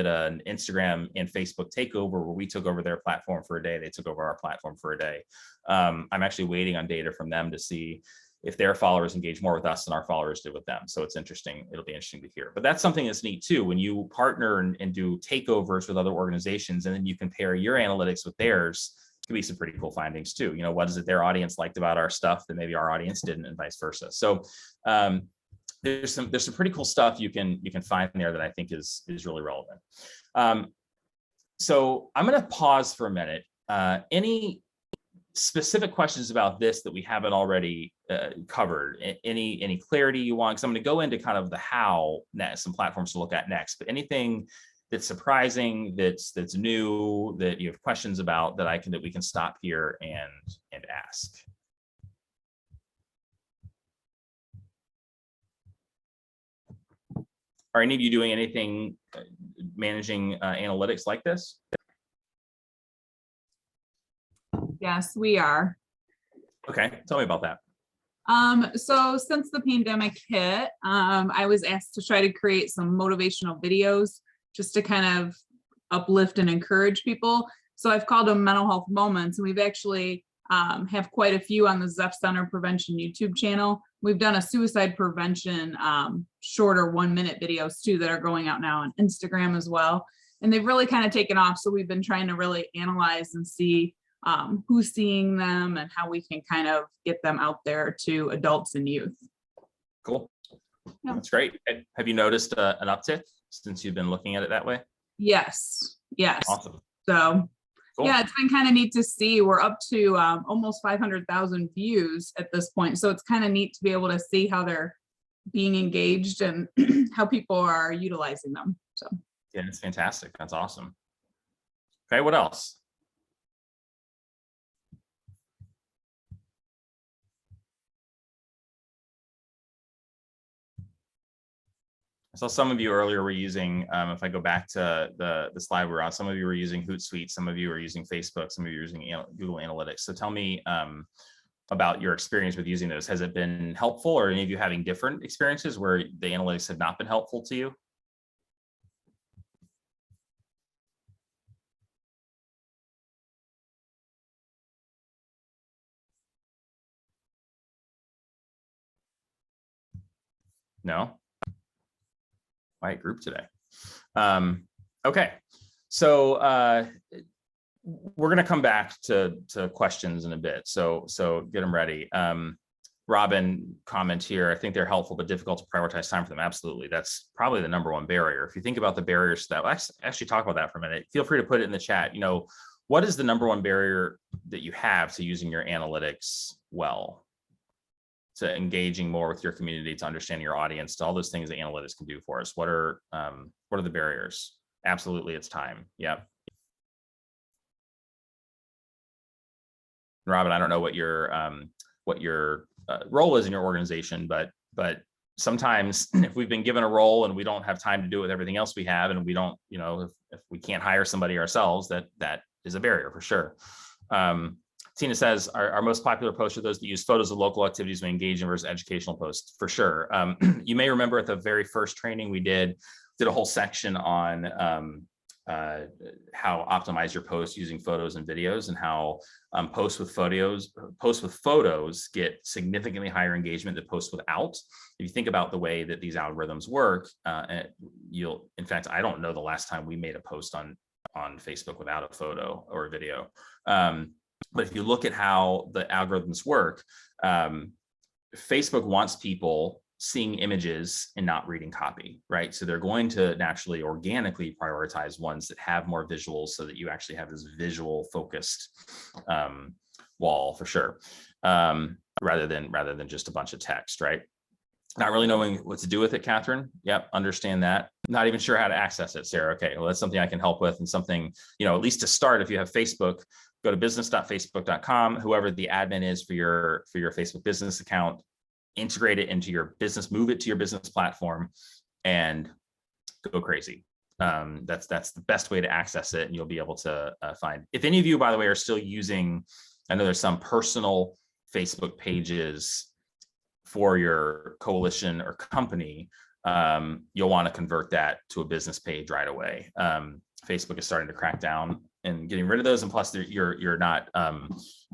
an Instagram and Facebook takeover where we took over their platform for a day. They took over our platform for a day. I'm actually waiting on data from them to see if their followers engage more with us than our followers did with them. So it's interesting. It'll be interesting to hear. But that's something that's neat too. When you partner and do takeovers with other organizations, and then you compare your analytics with theirs, it can be some pretty cool findings too. You know, what is it their audience liked about our stuff that maybe our audience didn't, and vice versa. So there's some pretty cool stuff you can find there that I think is really relevant. So I'm going to pause for a minute. Any specific questions about this that we haven't already covered? Any clarity you want? Because I'm going to go into kind of the how, some platforms to look at next, but anything that's surprising, that's new, that you have questions about, that we can stop here and ask. Are any of you doing anything managing analytics like this? Yes, we are. Okay, tell me about that. So since the pandemic hit, I was asked to try to create some motivational videos just to kind of uplift and encourage people. So I've called them mental health moments, and we've actually have quite a few on the Zeph Center Prevention YouTube channel. We've done a suicide prevention shorter 1-minute videos too that are going out now on Instagram as well. And they've really kind of taken off. So we've been trying to really analyze and see who's seeing them and how we can kind of get them out there to adults and youth. Cool. Yeah. That's great. Have you noticed an uptick since you've been looking at it that way? Yes. Awesome. So cool. Yeah, it's been kind of neat to see. We're up to almost 500,000 views at this point. So it's kind of neat to be able to see how they're being engaged and how people are utilizing them. So yeah, it's fantastic. That's awesome. Okay, what else? I saw some of you earlier were using, if I go back to the slide we were on, some of you were using Hootsuite, some of you are using Facebook, some of you are using Google Analytics. So tell me about your experience with using those. Has it been helpful, or any of you having different experiences where the analytics have not been helpful to you? No? Quiet group today. Okay, so we're going to come back to questions in a bit. So get them ready. Robin comment here. I think they're helpful, but difficult to prioritize time for them. Absolutely, that's probably the #1 barrier. If you think about the barriers to that, let's actually talk about that for a minute. Feel free to put it in the chat. You know, what is the #1 barrier that you have to using your analytics well? To engaging more with your community, to understanding your audience, to all those things that analytics can do for us. What are the barriers? Absolutely, it's time. Yeah. Robin, I don't know what your role is in your organization, but sometimes if we've been given a role and we don't have time to do it with everything else we have, and we don't, you know, if we can't hire somebody ourselves, that is a barrier for sure. Tina says, our most popular posts are those that use photos of local activities we engage in versus educational posts, for sure. You may remember at the very first training we did a whole section on how optimize your posts using photos and videos, and how posts with photos get significantly higher engagement than posts without. If you think about the way that these algorithms work, in fact, I don't know the last time we made a post on Facebook without a photo or a video. But if you look at how the algorithms work, Facebook wants people seeing images and not reading copy, right? So they're going to naturally organically prioritize ones that have more visuals so that you actually have this visual focused wall for sure, rather than just a bunch of text, right? Not really knowing what to do with it, Catherine. Yep, understand that. Not even sure how to access it, Sarah. Okay, well, that's something I can help with, and something, at least to start, if you have Facebook, go to business.facebook.com, whoever the admin is for your Facebook business account, integrate it into your business, move it to your business platform, and go crazy. That's the best way to access it, and you'll be able to find. If any of you, by the way, are still using, I know there's some personal Facebook pages for your coalition or company, you'll want to convert that to a business page right away. Facebook is starting to crack down and getting rid of those, and plus you're not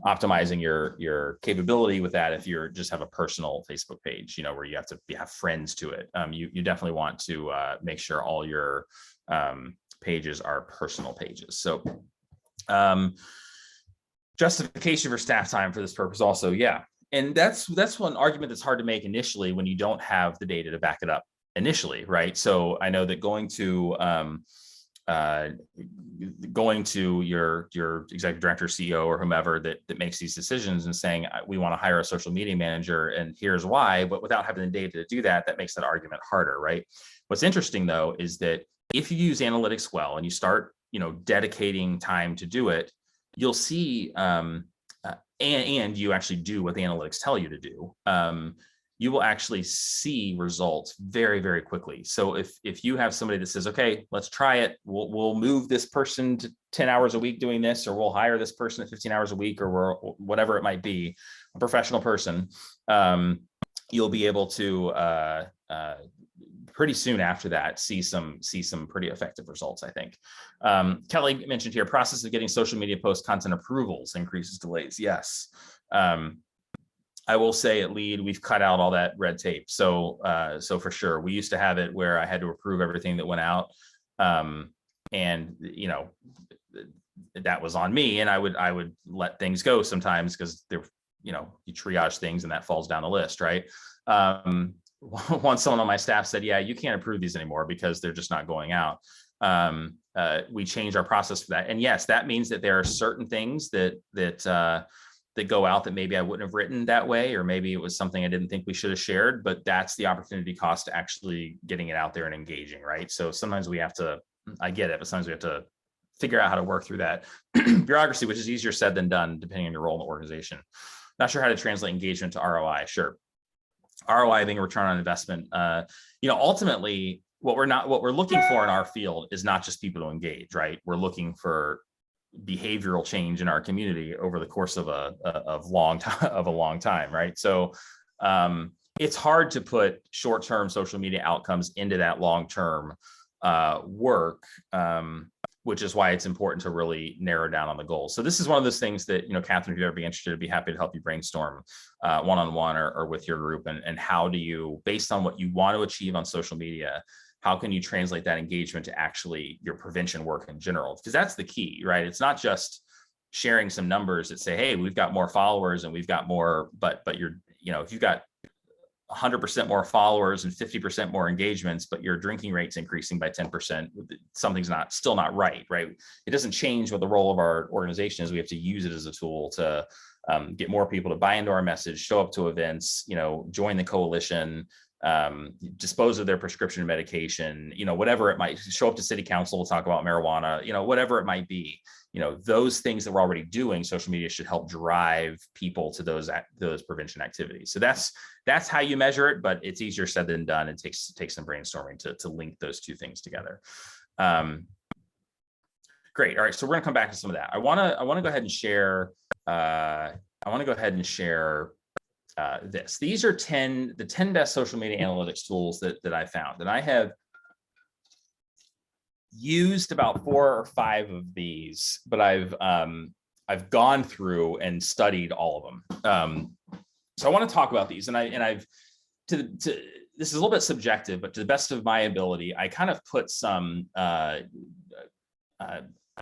optimizing your capability with that if you just have a personal Facebook page, where you have to have friends to it. You definitely want to make sure all your pages are personal pages. So justification for staff time for this purpose also, yeah. And that's one argument that's hard to make initially when you don't have the data to back it up initially, right? So I know that going to your executive director, CEO, or whomever that makes these decisions and saying, we want to hire a social media manager and here's why, but without having the data to do that, that makes that argument harder, right? What's interesting though, is that if you use analytics well and you start, dedicating time to do it, you'll see, and you actually do what the analytics tell you to do, you will actually see results very, very quickly. So if you have somebody that says, okay, let's try it, we'll move this person to 10 hours a week doing this, or we'll hire this person at 15 hours a week, or whatever it might be, a professional person, you'll be able to pretty soon after that see some pretty effective results, I think. Kelly mentioned here, process of getting social media post content approvals increases delays. Yes. I will say at LEAD, we've cut out all that red tape. So for sure, we used to have it where I had to approve everything that went out. And that was on me, and I would let things go sometimes because they're, you triage things and that falls down the list, right? Once someone on my staff said, yeah, you can't approve these anymore because they're just not going out. We changed our process for that. And yes, that means that there are certain things that go out that maybe I wouldn't have written that way, or maybe it was something I didn't think we should have shared, but that's the opportunity cost to actually getting it out there and engaging, right? So sometimes we have to, I get it, but sometimes we have to figure out how to work through that bureaucracy, which is easier said than done, depending on your role in the organization. Not sure how to translate engagement to ROI. Sure. ROI being a return on investment. Ultimately, what we're looking for in our field is not just people to engage, right? We're looking for behavioral change in our community over the course of a long time, right? So it's hard to put short-term social media outcomes into that long-term work, which is why it's important to really narrow down on the goals. So this is one of those things that, Catherine, if you'd ever be interested, I'd be happy to help you brainstorm one-on-one or with your group, and how do you, based on what you want to achieve on social media, how can you translate that engagement to actually your prevention work in general? Because that's the key, right? It's not just sharing some numbers that say, hey, we've got more followers and we've got more, but you're, if you've got 100% more followers and 50% more engagements, but your drinking rate's increasing by 10%, something's still not right? It doesn't change what the role of our organization is. We have to use it as a tool to get more people to buy into our message, show up to events, join the coalition, dispose of their prescription medication, whatever it might, show up to city council to talk about marijuana, whatever it might be, those things that we're already doing, social media should help drive people to those prevention activities. So that's how you measure it, but it's easier said than done. It takes some brainstorming to link those two things together. Great. All right. So we're gonna come back to some of that. I want to go ahead and share. This. These are the 10 best social media analytics tools that I found, and I have used about 4 or 5 of these, but I've gone through and studied all of them. So I want to talk about these, and I've this is a little bit subjective, but to the best of my ability, I kind of put some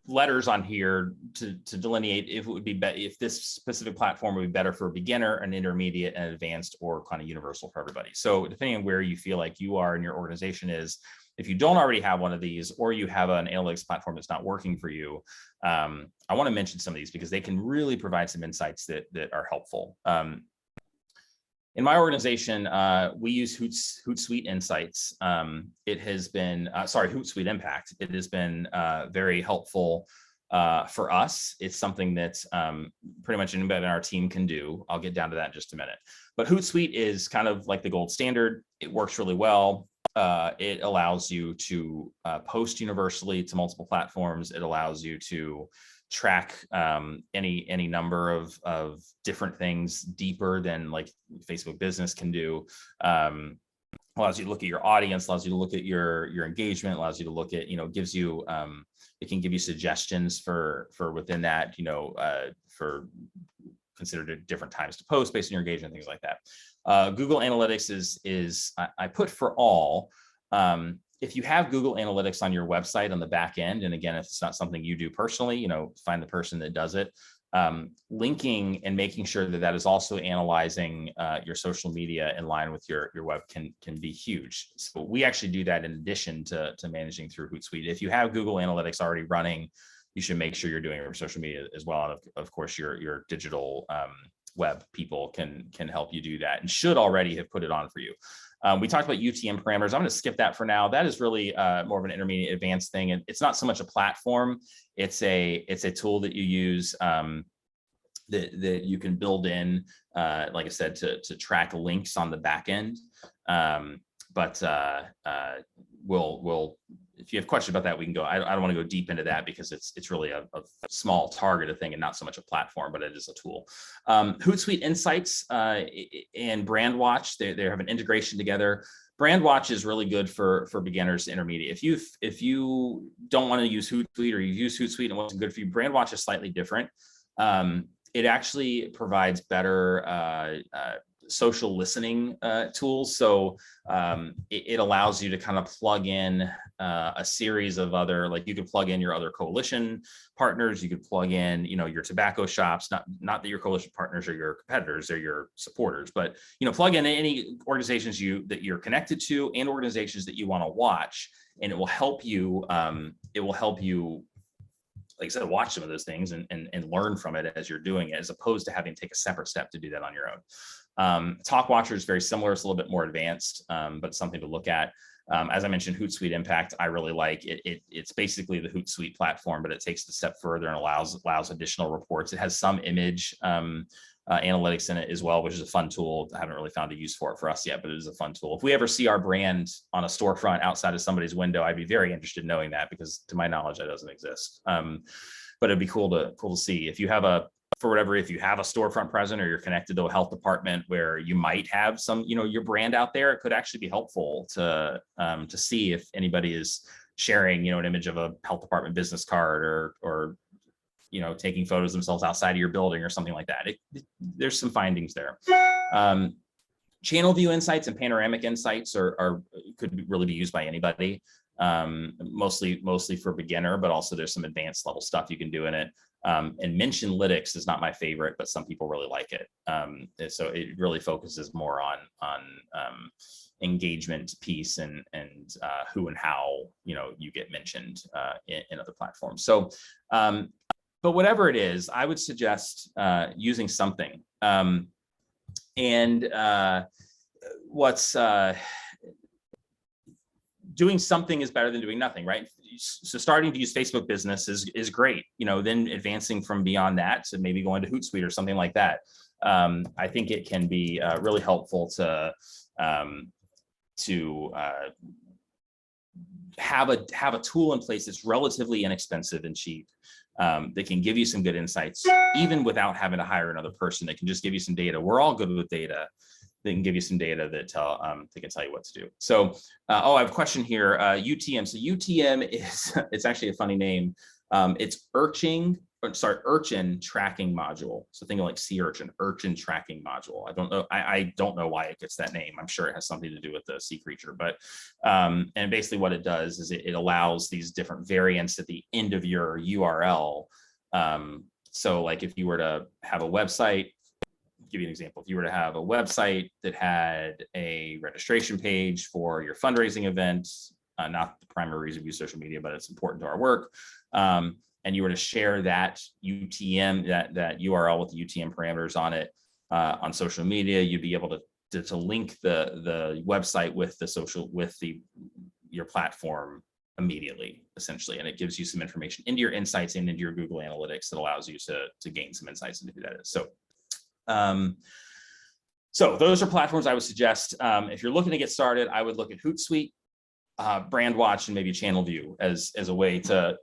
letters on here to delineate if it would be if this specific platform would be better for a beginner, an intermediate, and advanced, or kind of universal for everybody. So depending on where you feel like you are and your organization is, if you don't already have one of these, or you have an analytics platform that's not working for you, I want to mention some of these because they can really provide some insights that are helpful. In my organization, we use Hootsuite Insights. It has been, Hootsuite Impact. It has been very helpful for us. It's something that pretty much anybody on our team can do. I'll get down to that in just a minute. But Hootsuite is kind of like the gold standard. It works really well. It allows you to post universally to multiple platforms. It allows you to track any number of different things deeper than like Facebook Business can do. Allows you to look at your audience, allows you to look at your engagement, allows you to look at, gives you, it can give you suggestions for within that, for considered different times to post based on your engagement, things like that. Google Analytics is I put for all. If you have Google Analytics on your website on the back end, and again, if it's not something you do personally, find the person that does it. Linking and making sure that is also analyzing your social media in line with your web can be huge. So we actually do that in addition to managing through Hootsuite. If you have Google Analytics already running, you should make sure you're doing it for social media as well. And of course, your digital web people can help you do that and should already have put it on for you. We talked about UTM parameters. I'm going to skip that for now. That is really more of an intermediate advanced thing. And it's not so much a platform. It's a tool that you use that you can build in, like I said, to track links on the back end. We'll if you have questions about that, we can go. I don't want to go deep into that because it's really a small targeted thing and not so much a platform, but it is a tool. Hootsuite Insights and Brandwatch, they have an integration together. Brandwatch is really good for beginners to intermediate. If you don't want to use Hootsuite or you've used Hootsuite and it wasn't good for you, Brandwatch is slightly different. It actually provides better social listening tools. So it allows you to kind of plug in a series of other, like you could plug in your other coalition partners, you could plug in, your tobacco shops, not that your coalition partners are your competitors, they're your supporters, but plug in any organizations that you're connected to and organizations that you want to watch, and it will help you. Like I said, watch some of those things and learn from it as you're doing it, as opposed to having to take a separate step to do that on your own. TalkWatcher is very similar. It's a little bit more advanced, but it's something to look at. As I mentioned, Hootsuite Impact, I really like it. It's basically the Hootsuite platform, but it takes it a step further and allows additional reports. It has some image analytics in it as well, which is a fun tool. I haven't really found a use for it for us yet, but it is a fun tool. If we ever see our brand on a storefront outside of somebody's window, I'd be very interested in knowing that, because to my knowledge, that doesn't exist. But it'd be cool to see if you have if you have a storefront present or you're connected to a health department where you might have some, your brand out there. It could actually be helpful to see if anybody is sharing, an image of a health department business card or taking photos of themselves outside of your building or something like that. There's some findings there. Channel view insights and panoramic insights could really be used by anybody. Mostly for beginner, but also there's some advanced level stuff you can do in it. And Mentionlytics is not my favorite, but some people really like it. So it really focuses more on engagement piece and who and how you get mentioned in other platforms. So, but whatever it is, I would suggest using something. Doing something is better than doing nothing, right? So starting to use Facebook Business is great. Then advancing from beyond that to maybe going to Hootsuite or something like that. I think it can be really helpful to have a tool in place that's relatively inexpensive and cheap, that can give you some good insights, even without having to hire another person. That can just give you some data. We're all good with data. They can give you some data that they can tell you what to do. So, I have a question here. UTM. So UTM it's actually a funny name. It's Urching urchin tracking module. So think of like sea urchin tracking module. I don't know why it gets that name. I'm sure it has something to do with the sea creature, but and basically what it does is it allows these different variants at the end of your URL. So like if you were to have a website, give you an example. If you were to have a website that had a registration page for your fundraising event, not the primary reason we use social media, but it's important to our work. And you were to share that UTM, that URL with the UTM parameters on it on social media, you'd be able to link the website with your platform immediately, essentially, and it gives you some information into your insights and into your Google Analytics that allows you to gain some insights into who that is. So those are platforms I would suggest. If you're looking to get started, I would look at Hootsuite, Brandwatch, and maybe Channel View as a way to.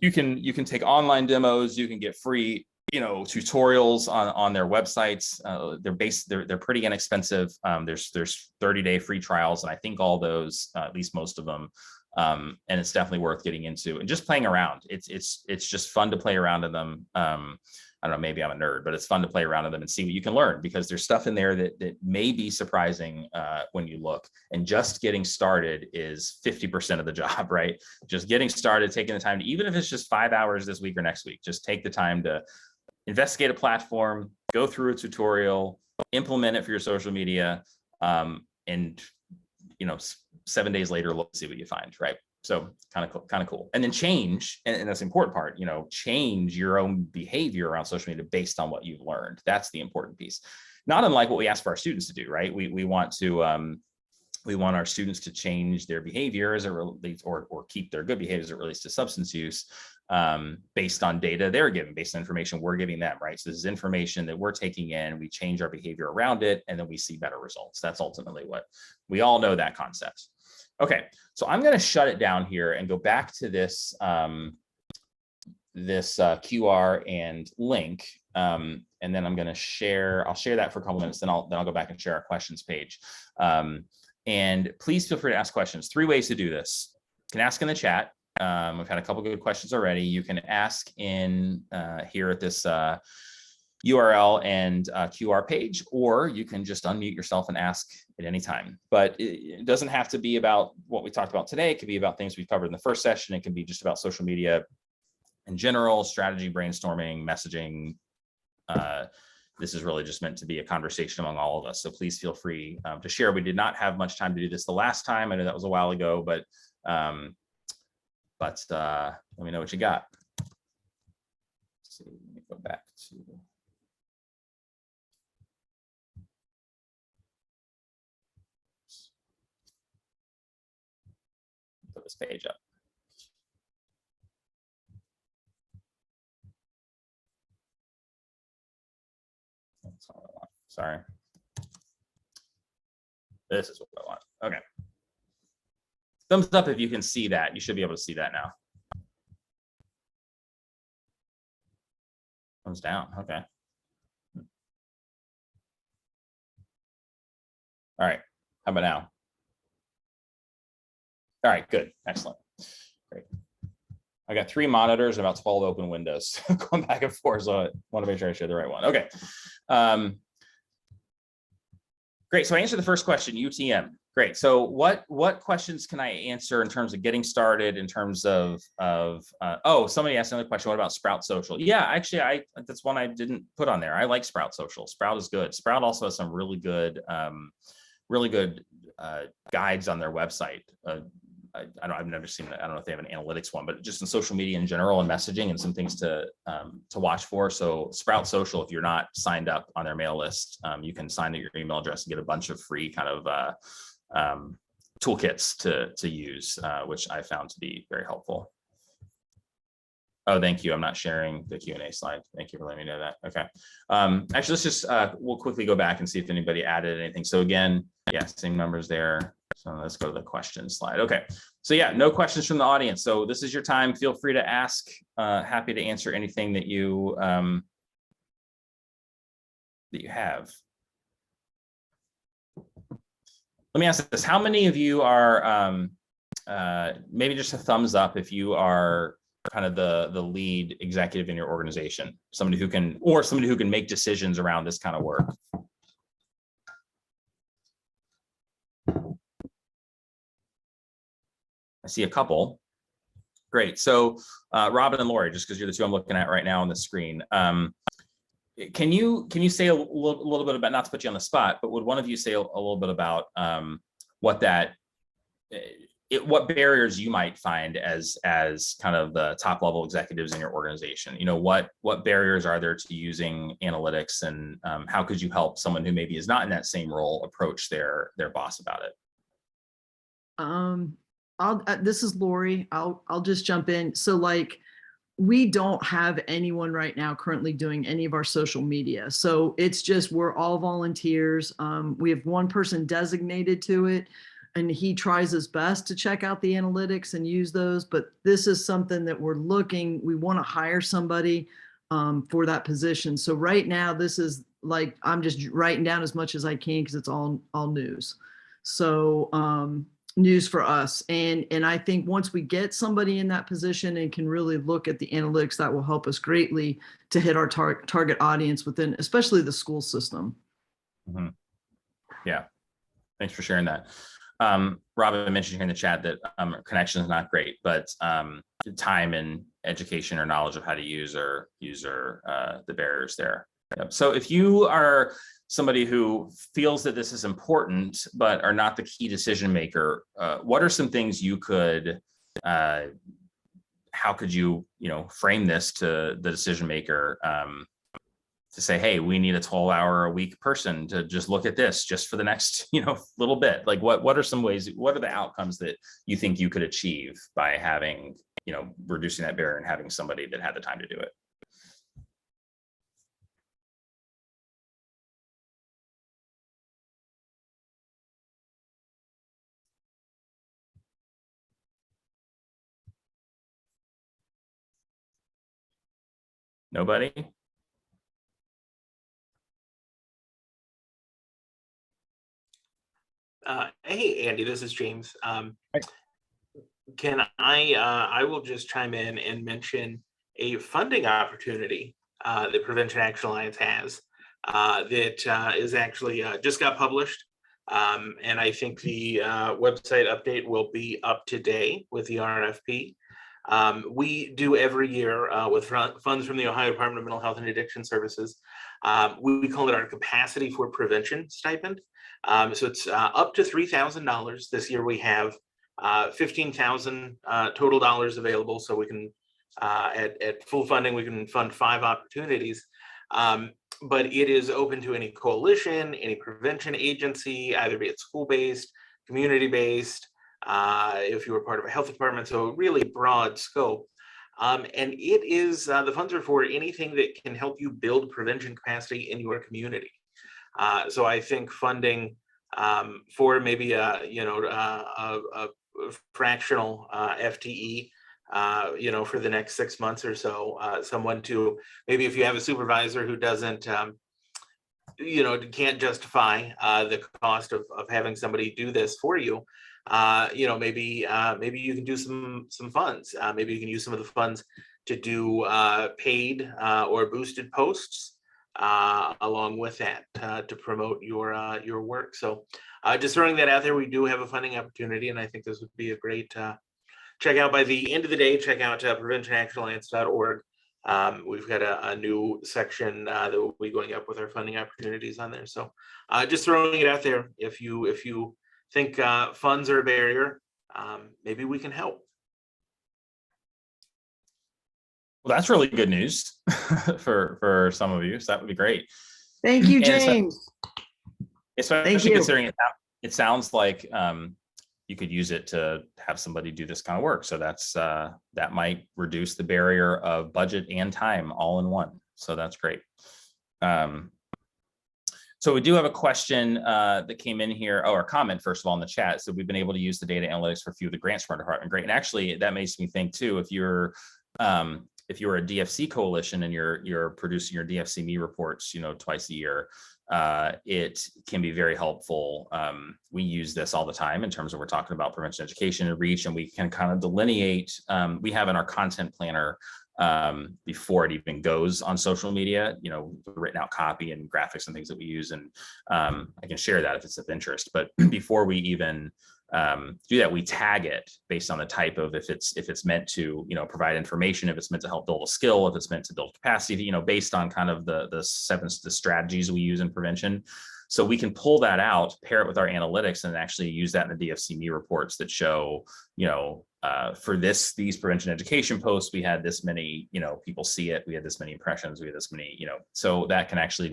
You can take online demos. You can get free, tutorials on their websites. They're pretty inexpensive. There's 30-day free trials, and I think all those, at least most of them, and it's definitely worth getting into and just playing around. It's just fun to play around in them. I don't know, maybe I'm a nerd, but it's fun to play around in them and see what you can learn, because there's stuff in there that may be surprising when you look. And just getting started is 50% of the job, right? Just getting started, taking the time to, even if it's just 5 hours this week or next week, just take the time to investigate a platform, go through a tutorial, implement it for your social media, and 7 days later, look, see what you find, right? So kind of cool. And then change, and that's the important part, change your own behavior around social media based on what you've learned. That's the important piece. Not unlike what we ask for our students to do, right? We want our students to change their behavior as it relates, or keep their good behavior as it relates to substance use, based on data they're given, based on information we're giving them, right? So this is information that we're taking in, we change our behavior around it, and then we see better results. That's ultimately what we all know, that concept. Okay, so I'm going to shut it down here and go back to this QR and link, and then I'm going to share. I'll share that for a couple minutes. Then I'll go back and share our questions page. And please feel free to ask questions. 3 ways to do this. You can ask in the chat. We've had a couple good questions already. You can ask in here at this URL and QR page, or you can just unmute yourself and ask at any time. But it doesn't have to be about what we talked about today. It could be about things we covered in the first session. It can be just about social media in general, strategy, brainstorming, messaging. This is really just meant to be a conversation among all of us. So please feel free to share. We did not have much time to do this the last time. I know that was a while ago, but let me know what you got. Let's see, let me go back to. Put this page up. That's not what I want. Sorry. This is what I want. Okay. Thumbs up if you can see that. You should be able to see that now. Thumbs down. Okay. All right. How about now? All right, good. Excellent. Great. I got 3 monitors and about 12 open windows going back and forth, so I want to make sure I share the right one. Okay. Great. So I answered the first question, UTM. Great. So what questions can I answer in terms of getting started, in terms of oh, somebody asked another question. What about Sprout Social? Yeah, actually, that's one I didn't put on there. I like Sprout Social. Sprout is good. Sprout also has some really good guides on their website. I've never seen that. I don't know if they have an analytics one, but just in social media in general and messaging and some things to watch for. So Sprout Social, if you're not signed up on their mail list, you can sign your email address and get a bunch of free kind of toolkits to use, which I found to be very helpful. Oh, thank you. I'm not sharing the Q&A slide. Thank you for letting me know that. Okay. Actually, let's just, we'll quickly go back and see if anybody added anything. So again, yeah, same numbers there. So let's go to the question slide. Okay. So yeah, no questions from the audience. So this is your time. Feel free to ask. Happy to answer anything that you have. Let me ask this. How many of you are, maybe just a thumbs up if you are kind of the lead executive in your organization, somebody who can make decisions around this kind of work? I see a couple. Great. So Robin and Lori, just because you're the two I'm looking at right now on the screen, can you say a little bit about, not to put you on the spot, but would one of you say a little bit about what barriers you might find as kind of the top level executives in your organization? You know, what barriers are there to using analytics, and how could you help someone who maybe is not in that same role approach their boss about it? This is Lori. I'll just jump in. So like, we don't have anyone right now currently doing any of our social media. So it's just, we're all volunteers. We have one person designated to it, and he tries his best to check out the analytics and use those. But this is something that we want to hire somebody for that position. So right now, this is like, I'm just writing down as much as I can because it's all news. So news for us. And I think once we get somebody in that position and can really look at the analytics, that will help us greatly to hit our target audience within, especially the school system. Mm-hmm. Yeah. Thanks for sharing that. Robin mentioned here in the chat that connection is not great, but time and education or knowledge of how to use the barriers there. Yep. So if you are somebody who feels that this is important, but are not the key decision maker, what are some things you could, how could you, frame this to the decision maker to say, hey, we need a 12-hour-a-week person to just look at this just for the next, little bit? Like what are some ways, what are the outcomes that you think you could achieve by having, reducing that barrier and having somebody that had the time to do it? Nobody? Hey, Andy, this is James. Can I will just chime in and mention a funding opportunity that Prevention Action Alliance has that is actually just got published. And I think the website update will be up today with the RFP. We do every year with funds from the Ohio Department of Mental Health and Addiction Services. We call it our Capacity for Prevention stipend. So it's up to $3,000. This year we have $15,000 total dollars available. So we can, at full funding, we can fund 5 opportunities. But it is open to any coalition, any prevention agency, either be it school-based, community-based, if you were part of a health department, so really broad scope. And it is, the funds are for anything that can help you build prevention capacity in your community. So I think funding for maybe a fractional FTE, for the next 6 months or so, someone to, maybe if you have a supervisor who doesn't, can't justify the cost of having somebody do this for you, maybe you can do some funds. Maybe you can use some of the funds to do paid or boosted posts along with that to promote your work. So just throwing that out there, we do have a funding opportunity, and I think this would be a great check out. By the end of the day, check out preventionactionalliance.org. We've got a new section that will be going up with our funding opportunities on there. So just throwing it out there. If you think funds are a barrier, maybe we can help. Well, that's really good news for some of you. So that would be great. Thank you, James. Especially considering it sounds like you could use it to have somebody do this kind of work. So that might reduce the barrier of budget and time all in one. So that's great. So we do have a question that came in here, or a comment, first of all, in the chat. So we've been able to use the data analytics for a few of the grants from our department. Great. And actually, that makes me think too, if you're a DFC coalition and you're producing your DFC-Me reports, twice a year, it can be very helpful. We use this all the time in terms of we're talking about prevention education and reach, and we can kind of delineate. We have in our content planner before it even goes on social media, written out copy and graphics and things that we use. And I can share that if it's of interest. But before we even do that, we tag it based on the type of, if it's meant to, provide information, if it's meant to help build a skill, if it's meant to build capacity, based on kind of the strategies we use in prevention. So we can pull that out, pair it with our analytics, and actually use that in the DFCME reports that show, for these prevention education posts, we had this many, people see it, we had this many impressions, we had this many, so that can actually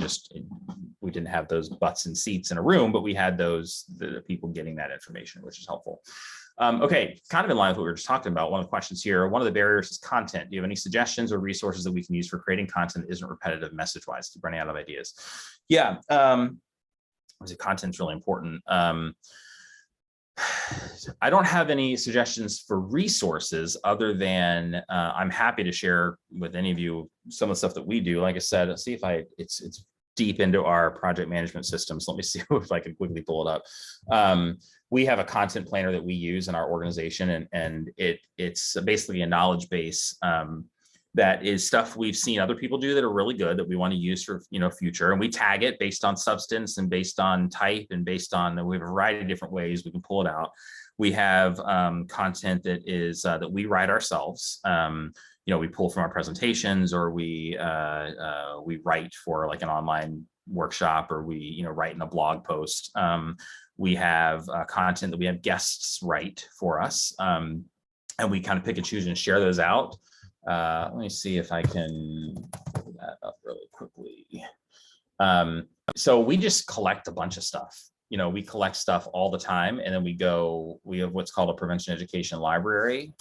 we didn't have those butts and seats in a room, but we had the people getting that information, which is helpful. Okay, kind of in line with what we were just talking about, one of the questions here, one of the barriers is content. Do you have any suggestions or resources that we can use for creating content that isn't repetitive message-wise? Keep running out of ideas. Yeah, content's really important. I don't have any suggestions for resources other than I'm happy to share with any of you some of the stuff that we do. Like I said, let's see if it's deep into our project management systems. Let me see if I can quickly pull it up. We have a content planner that we use in our organization, and it's basically a knowledge base that is stuff we've seen other people do that are really good that we want to use for future, and we tag it based on substance and based on type and based on, we have a variety of different ways we can pull it out. We have content that is that we write ourselves. We pull from our presentations, or we write for like an online workshop, or we write in a blog post. We have content that we have guests write for us, and we kind of pick and choose and share those out. Let me see if I can pull that up really quickly. So we just collect a bunch of stuff. We collect stuff all the time, and then we have what's called a prevention education library.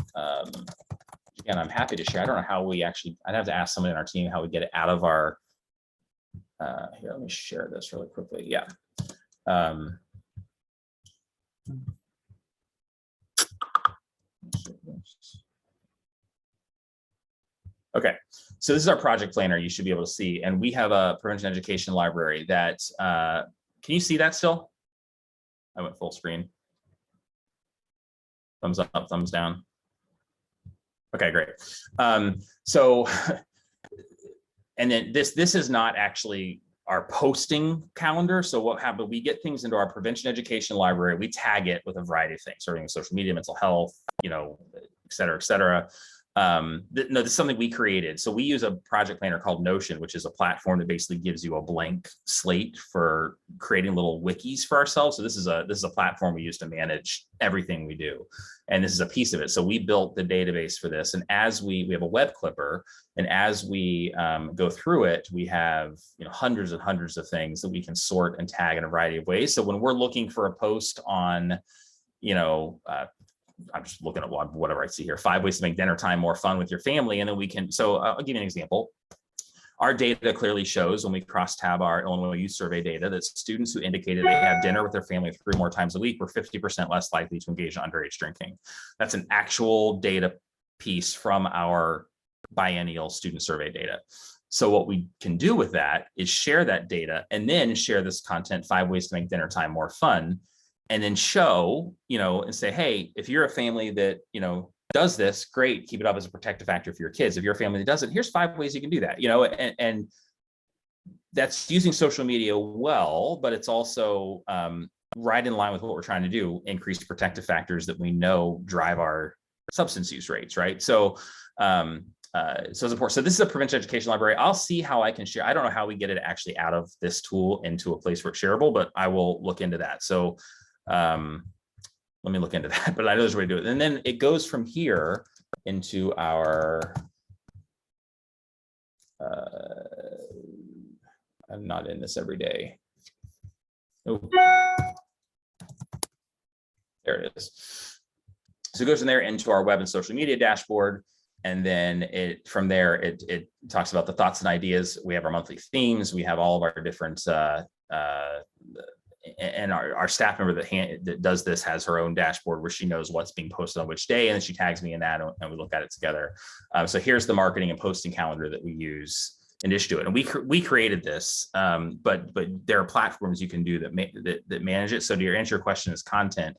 Again, I'm happy to share. I don't know how I'd have to ask someone in our team how we get it out of our, here, let me share this really quickly. Yeah. Okay, so this is our project planner you should be able to see, and we have a prevention education library that, can you see that still? I went full screen. Thumbs up, thumbs down. Okay, great. So, and then this is not actually our posting calendar. So what happened, we get things into our prevention education library, we tag it with a variety of things, starting with social media, mental health, et cetera, et cetera. No, this is something we created. So we use a project planner called Notion, which is a platform that basically gives you a blank slate for creating little wikis for ourselves. So this is a platform we use to manage everything we do, and this is a piece of it. So we built the database for this, and as we have a web clipper, and as we go through it, we have hundreds and hundreds of things that we can sort and tag in a variety of ways. So when we're looking for a post on, I'm just looking at whatever I see here, 5 ways to make dinner time more fun with your family. And then we can, so I'll give you an example. Our data clearly shows, when we cross-tab our Illinois Youth Survey data, that students who indicated they have dinner with their family 3 more times a week were 50% less likely to engage in underage drinking. That's an actual data piece from our biennial student survey data. So what we can do with that is share that data, and then share this content, 5 ways to make dinner time more fun, and then show, and say, hey, if you're a family that, does this, great, keep it up as a protective factor for your kids. If you're a family that doesn't, here's 5 ways you can do that, and that's using social media well, but it's also right in line with what we're trying to do, increase protective factors that we know drive our substance use rates, right? So, so it's important. So this is a prevention education library. I'll see how I can share. I don't know how we get it actually out of this tool into a place where it's shareable, but I will look into that. So let me look into that, but I know there's a way to do it. And then it goes from here into our, I'm not in this every day. Oh, there it is. So it goes from there into our web and social media dashboard. And then from there, it talks about the thoughts and ideas. We have our monthly themes. We have all of our different, and our staff member that does this has her own dashboard where she knows what's being posted on which day, and then she tags me in that, and we look at it together. So here's the marketing and posting calendar that we use and just do it. And we created this, but there are platforms you can do that manage it. So to answer your question is content.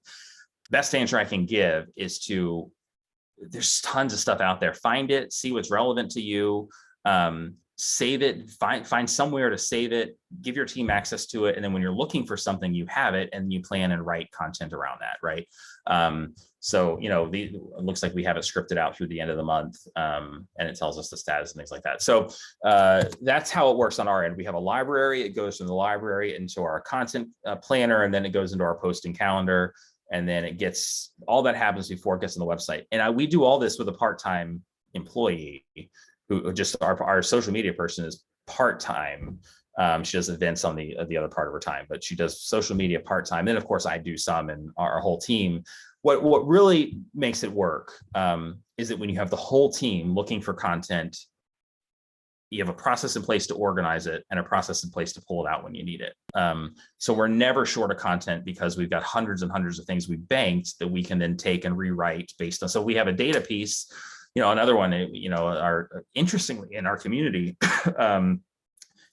Best answer I can give is there's tons of stuff out there. Find it, see what's relevant to you, save it, find somewhere to save it, give your team access to it. And then when you're looking for something, you have it and you plan and write content around that, right? So, it looks like we have it scripted out through the end of the month, and it tells us the status and things like that. So that's how it works on our end. We have a library. It goes from the library into our content planner, and then it goes into our posting calendar. And then all that happens before it gets on the website. And we do all this with a part-time employee who just our social media person is part-time. She does events on the other part of her time, but she does social media part-time. Then of course I do some, and our whole team. What really makes it work is that when you have the whole team looking for content, you have a process in place to organize it and a process in place to pull it out when you need it. So we're never short of content because we've got hundreds and hundreds of things we banked that we can then take and rewrite based on. So we have a data piece, another one, interestingly in our community,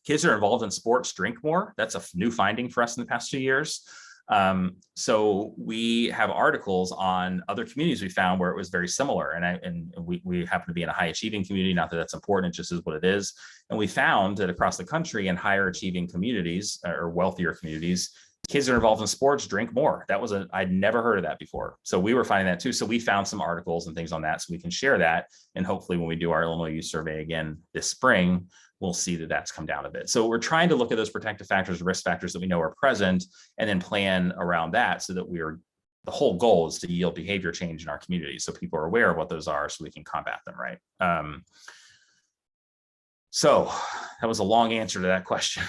kids who are involved in sports drink more. That's a new finding for us in the past 2 years. So we have articles on other communities we found where it was very similar, and we happen to be in a high achieving community. Not that that's important, it just is what it is. And we found that across the country in higher achieving communities or wealthier communities, kids that are involved in sports drink more. I'd never heard of that before. So we were finding that too. So we found some articles and things on that, so we can share that. And hopefully when we do our Illinois Youth Survey again this spring, we'll see that that's come down a bit. So we're trying to look at those protective factors, risk factors that we know are present, and then plan around that so that the whole goal is to yield behavior change in our community. So people are aware of what those are so we can combat them, right? So that was a long answer to that question.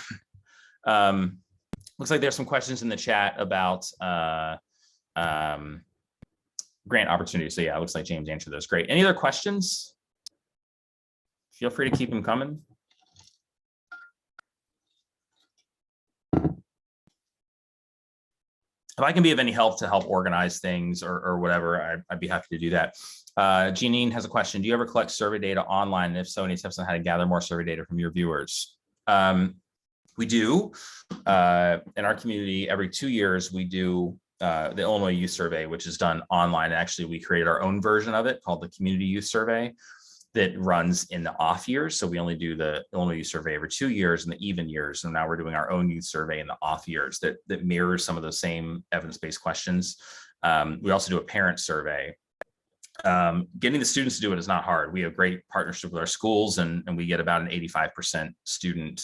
Looks like there's some questions in the chat about grant opportunities. So yeah, it looks like James answered those. Great. Any other questions? Feel free to keep them coming. If I can be of any help to help organize things or whatever, I'd be happy to do that. Janine has a question. Do you ever collect survey data online? And if so, any tips on how to gather more survey data from your viewers? We do. In our community, every 2 years, we do the Illinois Youth Survey, which is done online. And actually, we created our own version of it called the Community Youth Survey that runs in the off years. So we only do the Illinois Youth Survey every 2 years in the even years. And now we're doing our own youth survey in the off years that mirrors some of those same evidence-based questions. We also do a parent survey. Getting the students to do it is not hard. We have great partnership with our schools, and we get about an 85% student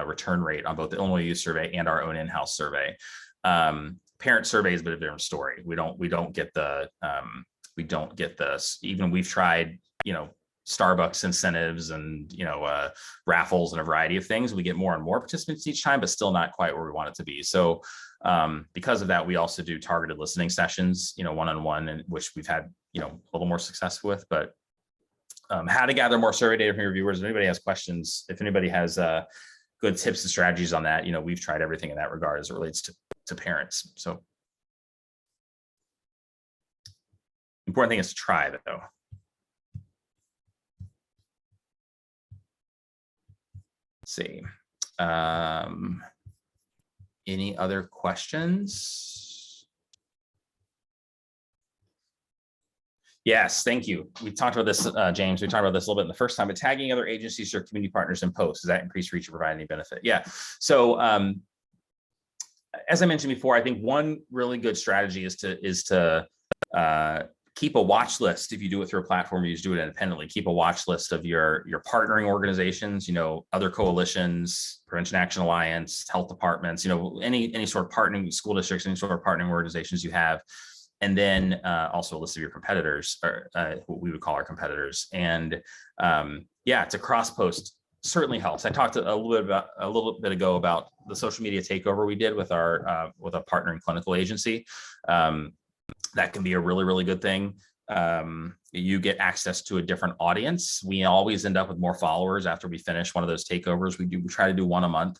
return rate on both the Illinois Youth Survey and our own in-house survey. Parent survey is a bit of a different story. We don't get the even we've tried, Starbucks incentives and, raffles and a variety of things. We get more and more participants each time, but still not quite where we want it to be. So because of that, we also do targeted listening sessions, one-on-one, and which we've had, a little more success with. But how to gather more survey data from your viewers. If anybody has questions, if anybody has good tips and strategies on that, we've tried everything in that regard as it relates to parents. So important thing is to try, though. Let's see. Any other questions? Yes, thank you. We talked about this, James. We talked about this a little bit in the first time, but tagging other agencies or community partners in posts, does that increase reach or provide any benefit? Yeah. So as I mentioned before, I think one really good strategy is to keep a watch list. If you do it through a platform, you just do it independently. Keep a watch list of your partnering organizations, other coalitions, Prevention Action Alliance, health departments, any sort of partnering school districts, any sort of partnering organizations you have. And then also a list of your competitors, or what we would call our competitors. And to cross post certainly helps. I talked a little bit ago about the social media takeover we did with a partnering clinical agency. That can be a really, really good thing. You get access to a different audience. We always end up with more followers after we finish one of those takeovers. We try to do one a month.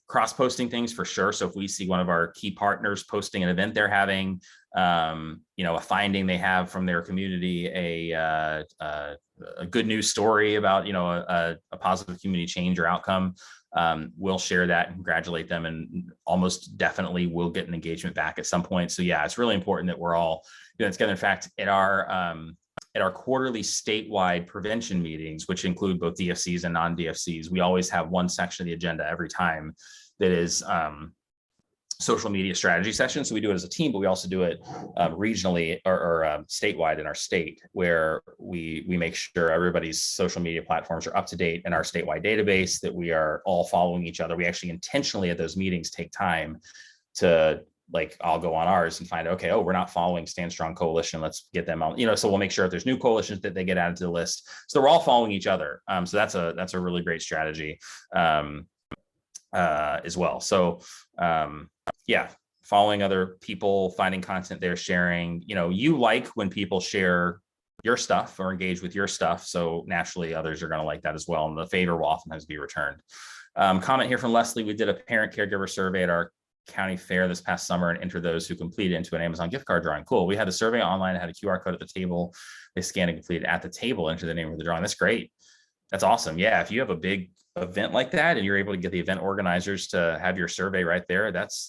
Cross-posting things for sure. So if we see one of our key partners posting an event they're having, a finding they have from their community, a good news story about, a positive community change or outcome, we'll share that and congratulate them, and almost definitely we'll get an engagement back at some point. So yeah, it's really important that we're all doing it together. In fact, at our quarterly statewide prevention meetings, which include both DFCs and non-DFCs, we always have one section of the agenda every time that is social media strategy session. So we do it as a team, but we also do it regionally or statewide in our state, where we make sure everybody's social media platforms are up to date in our statewide database, that we are all following each other. We actually intentionally at those meetings take time to, like, I'll go on ours and find, okay, we're not following Stand Strong Coalition. Let's get them on, so we'll make sure if there's new coalitions that they get added to the list. So we're all following each other. So that's a really great strategy as well. So yeah, following other people, finding content they're sharing, you like when people share your stuff or engage with your stuff. So naturally others are going to like that as well. And the favor will oftentimes be returned. Comment here from Leslie. We did a parent caregiver survey at our county fair this past summer and entered those who completed into an Amazon gift card drawing. Cool. We had a survey online that had a QR code at the table. They scanned and completed at the table, enter the name of the drawing. That's great. That's awesome. Yeah. If you have a big event like that and you're able to get the event organizers to have your survey right there,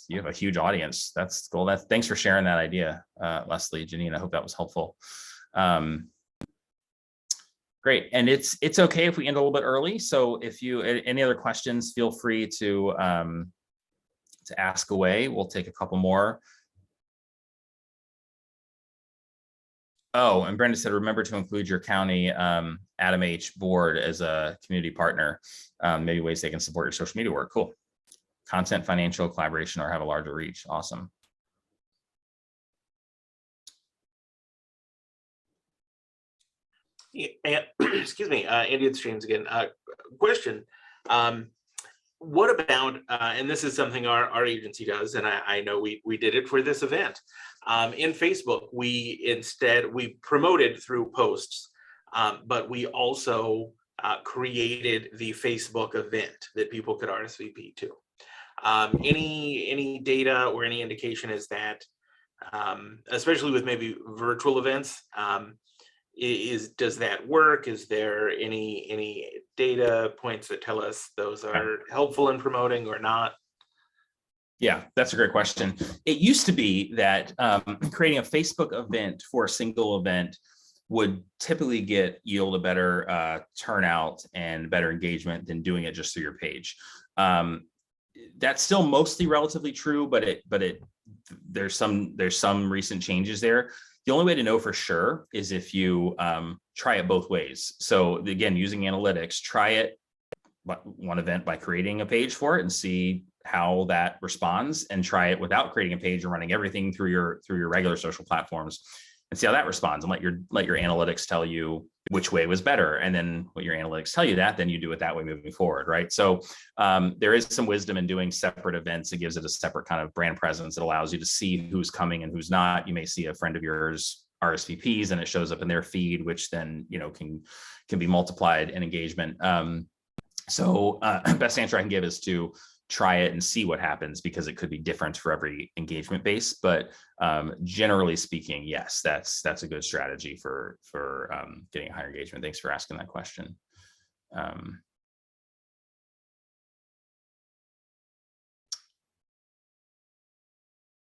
you have a huge audience. That's cool. Thanks for sharing that idea, Leslie, Janine. I hope that was helpful. Great. And it's okay if we end a little bit early. So if you any other questions, feel free to ask away. We'll take a couple more. Oh, and Brenda said, remember to include your county Adam H board as a community partner. Maybe ways they can support your social media work. Cool. Content, financial, collaboration, or have a larger reach. Awesome. Yeah, excuse me, Indian Streams again. Question. What about, and this is something our agency does, and I know we did it for this event. In Facebook, we promoted through posts, but we also created the Facebook event that people could RSVP to. Any data or any indication is that, especially with maybe virtual events, does that work? Is there any data points that tell us those are helpful in promoting or not? Yeah, that's a great question. It used to be that creating a Facebook event for a single event would typically yield a better turnout and better engagement than doing it just through your page. That's still mostly relatively true, but there's some recent changes there. The only way to know for sure is if you try it both ways. So again, using analytics, try it one event by creating a page for it and see how that responds, and try it without creating a page and running everything through your regular social platforms and see how that responds, and let your analytics tell you which way was better. And then what your analytics tell you then you do it that way moving forward, right? So there is some wisdom in doing separate events. It gives it a separate kind of brand presence. It allows you to see who's coming and who's not. You may see a friend of yours RSVPs and it shows up in their feed, which then can be multiplied in engagement. So best answer I can give is to try it and see what happens, because it could be different for every engagement base. But generally speaking, yes, that's a good strategy for getting a higher engagement. Thanks for asking that question.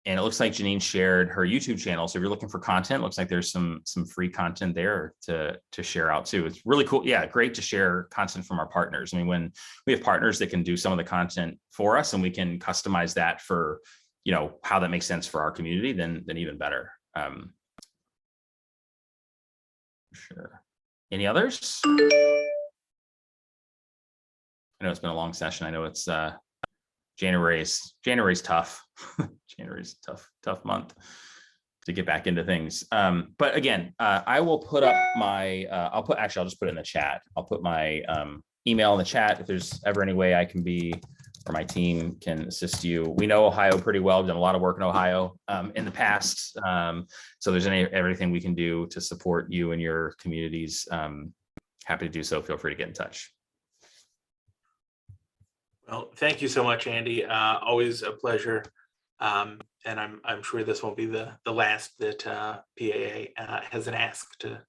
And it looks like Janine shared her YouTube channel. So if you're looking for content, looks like there's some free content there to share out too. It's really cool. Yeah, great to share content from our partners. I mean, when we have partners that can do some of the content for us and we can customize that for, how that makes sense for our community, then even better. Sure. Any others? I know it's been a long session. I know it's January's tough. January's a tough month to get back into things. But again, I will put up my, I'll just put it in the chat. I'll put my email in the chat if there's ever any way I can be, or my team can assist you. We know Ohio pretty well. We've done a lot of work in Ohio in the past. So there's everything we can do to support you and your communities. Happy to do so. Feel free to get in touch. Well, thank you so much, Andy. Always a pleasure. And I'm sure this won't be the last that PAA has an ask to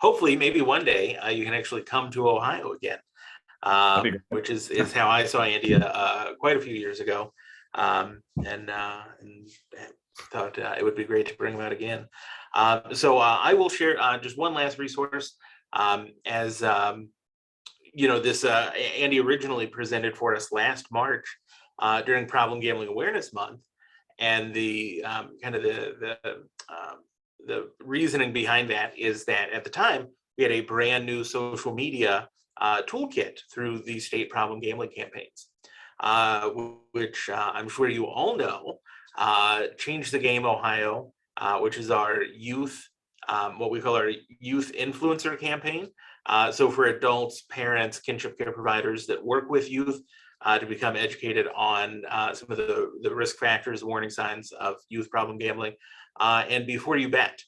hopefully maybe one day you can actually come to Ohio again, which is how I saw Andy quite a few years ago, and thought it would be great to bring him out again. So I will share just one last resource. As you know, this Andy originally presented for us last March during Problem Gambling Awareness Month, and the kind of the reasoning behind that is that at the time we had a brand new social media toolkit through the state problem gambling campaigns, which I'm sure you all know. Change the Game Ohio, which is our youth, what we call our youth influencer campaign. So for adults, parents, kinship care providers that work with youth to become educated on some of the risk factors, warning signs of youth problem gambling, and Before You Bet,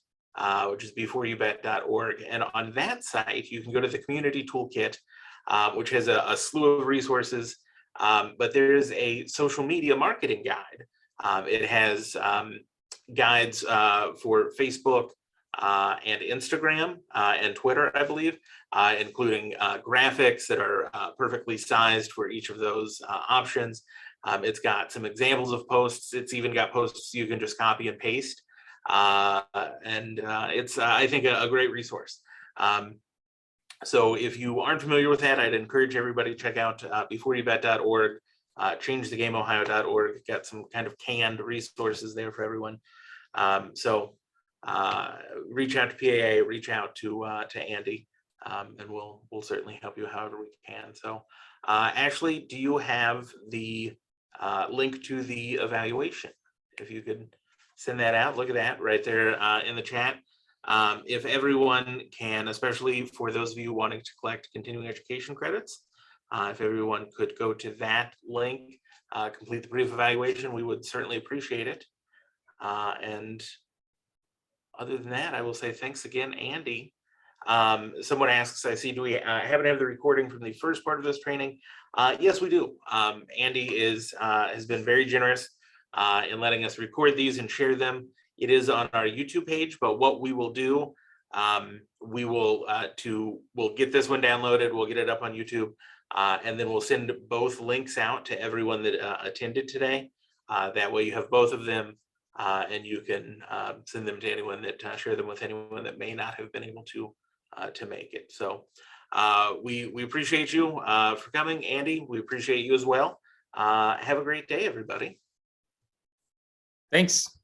which is beforeyoubet.org. And on that site, you can go to the community toolkit, which has a slew of resources, but there is a social media marketing guide. It has guides for Facebook and Instagram and Twitter, I believe, including graphics that are perfectly sized for each of those options. It's got some examples of posts. It's even got posts you can just copy and paste. And it's, I think, a great resource. So if you aren't familiar with that, I'd encourage everybody to check out beforeyoubet.org, changethegameohio.org. Got some kind of canned resources there for everyone. So reach out to PAA, reach out to Andy, and we'll certainly help you however we can. So Ashley, do you have the link to the evaluation? If you could send that out, look at that right there in the chat. If everyone can, especially for those of you wanting to collect continuing education credits, if everyone could go to that link, complete the brief evaluation, we would certainly appreciate it. And other than that, I will say thanks again, Andy. Someone asks, I see, do we happen to have the recording from the first part of this training? Yes, we do. Andy has been very generous in letting us record these and share them. It is on our YouTube page, but what we will do, we'll get this one downloaded, we'll get it up on YouTube, and then we'll send both links out to everyone that attended today. That way you have both of them, and you can send them to anyone that share them with anyone that may not have been able to make it. So we appreciate you for coming, Andy. We appreciate you as well. Have a great day, everybody. Thanks.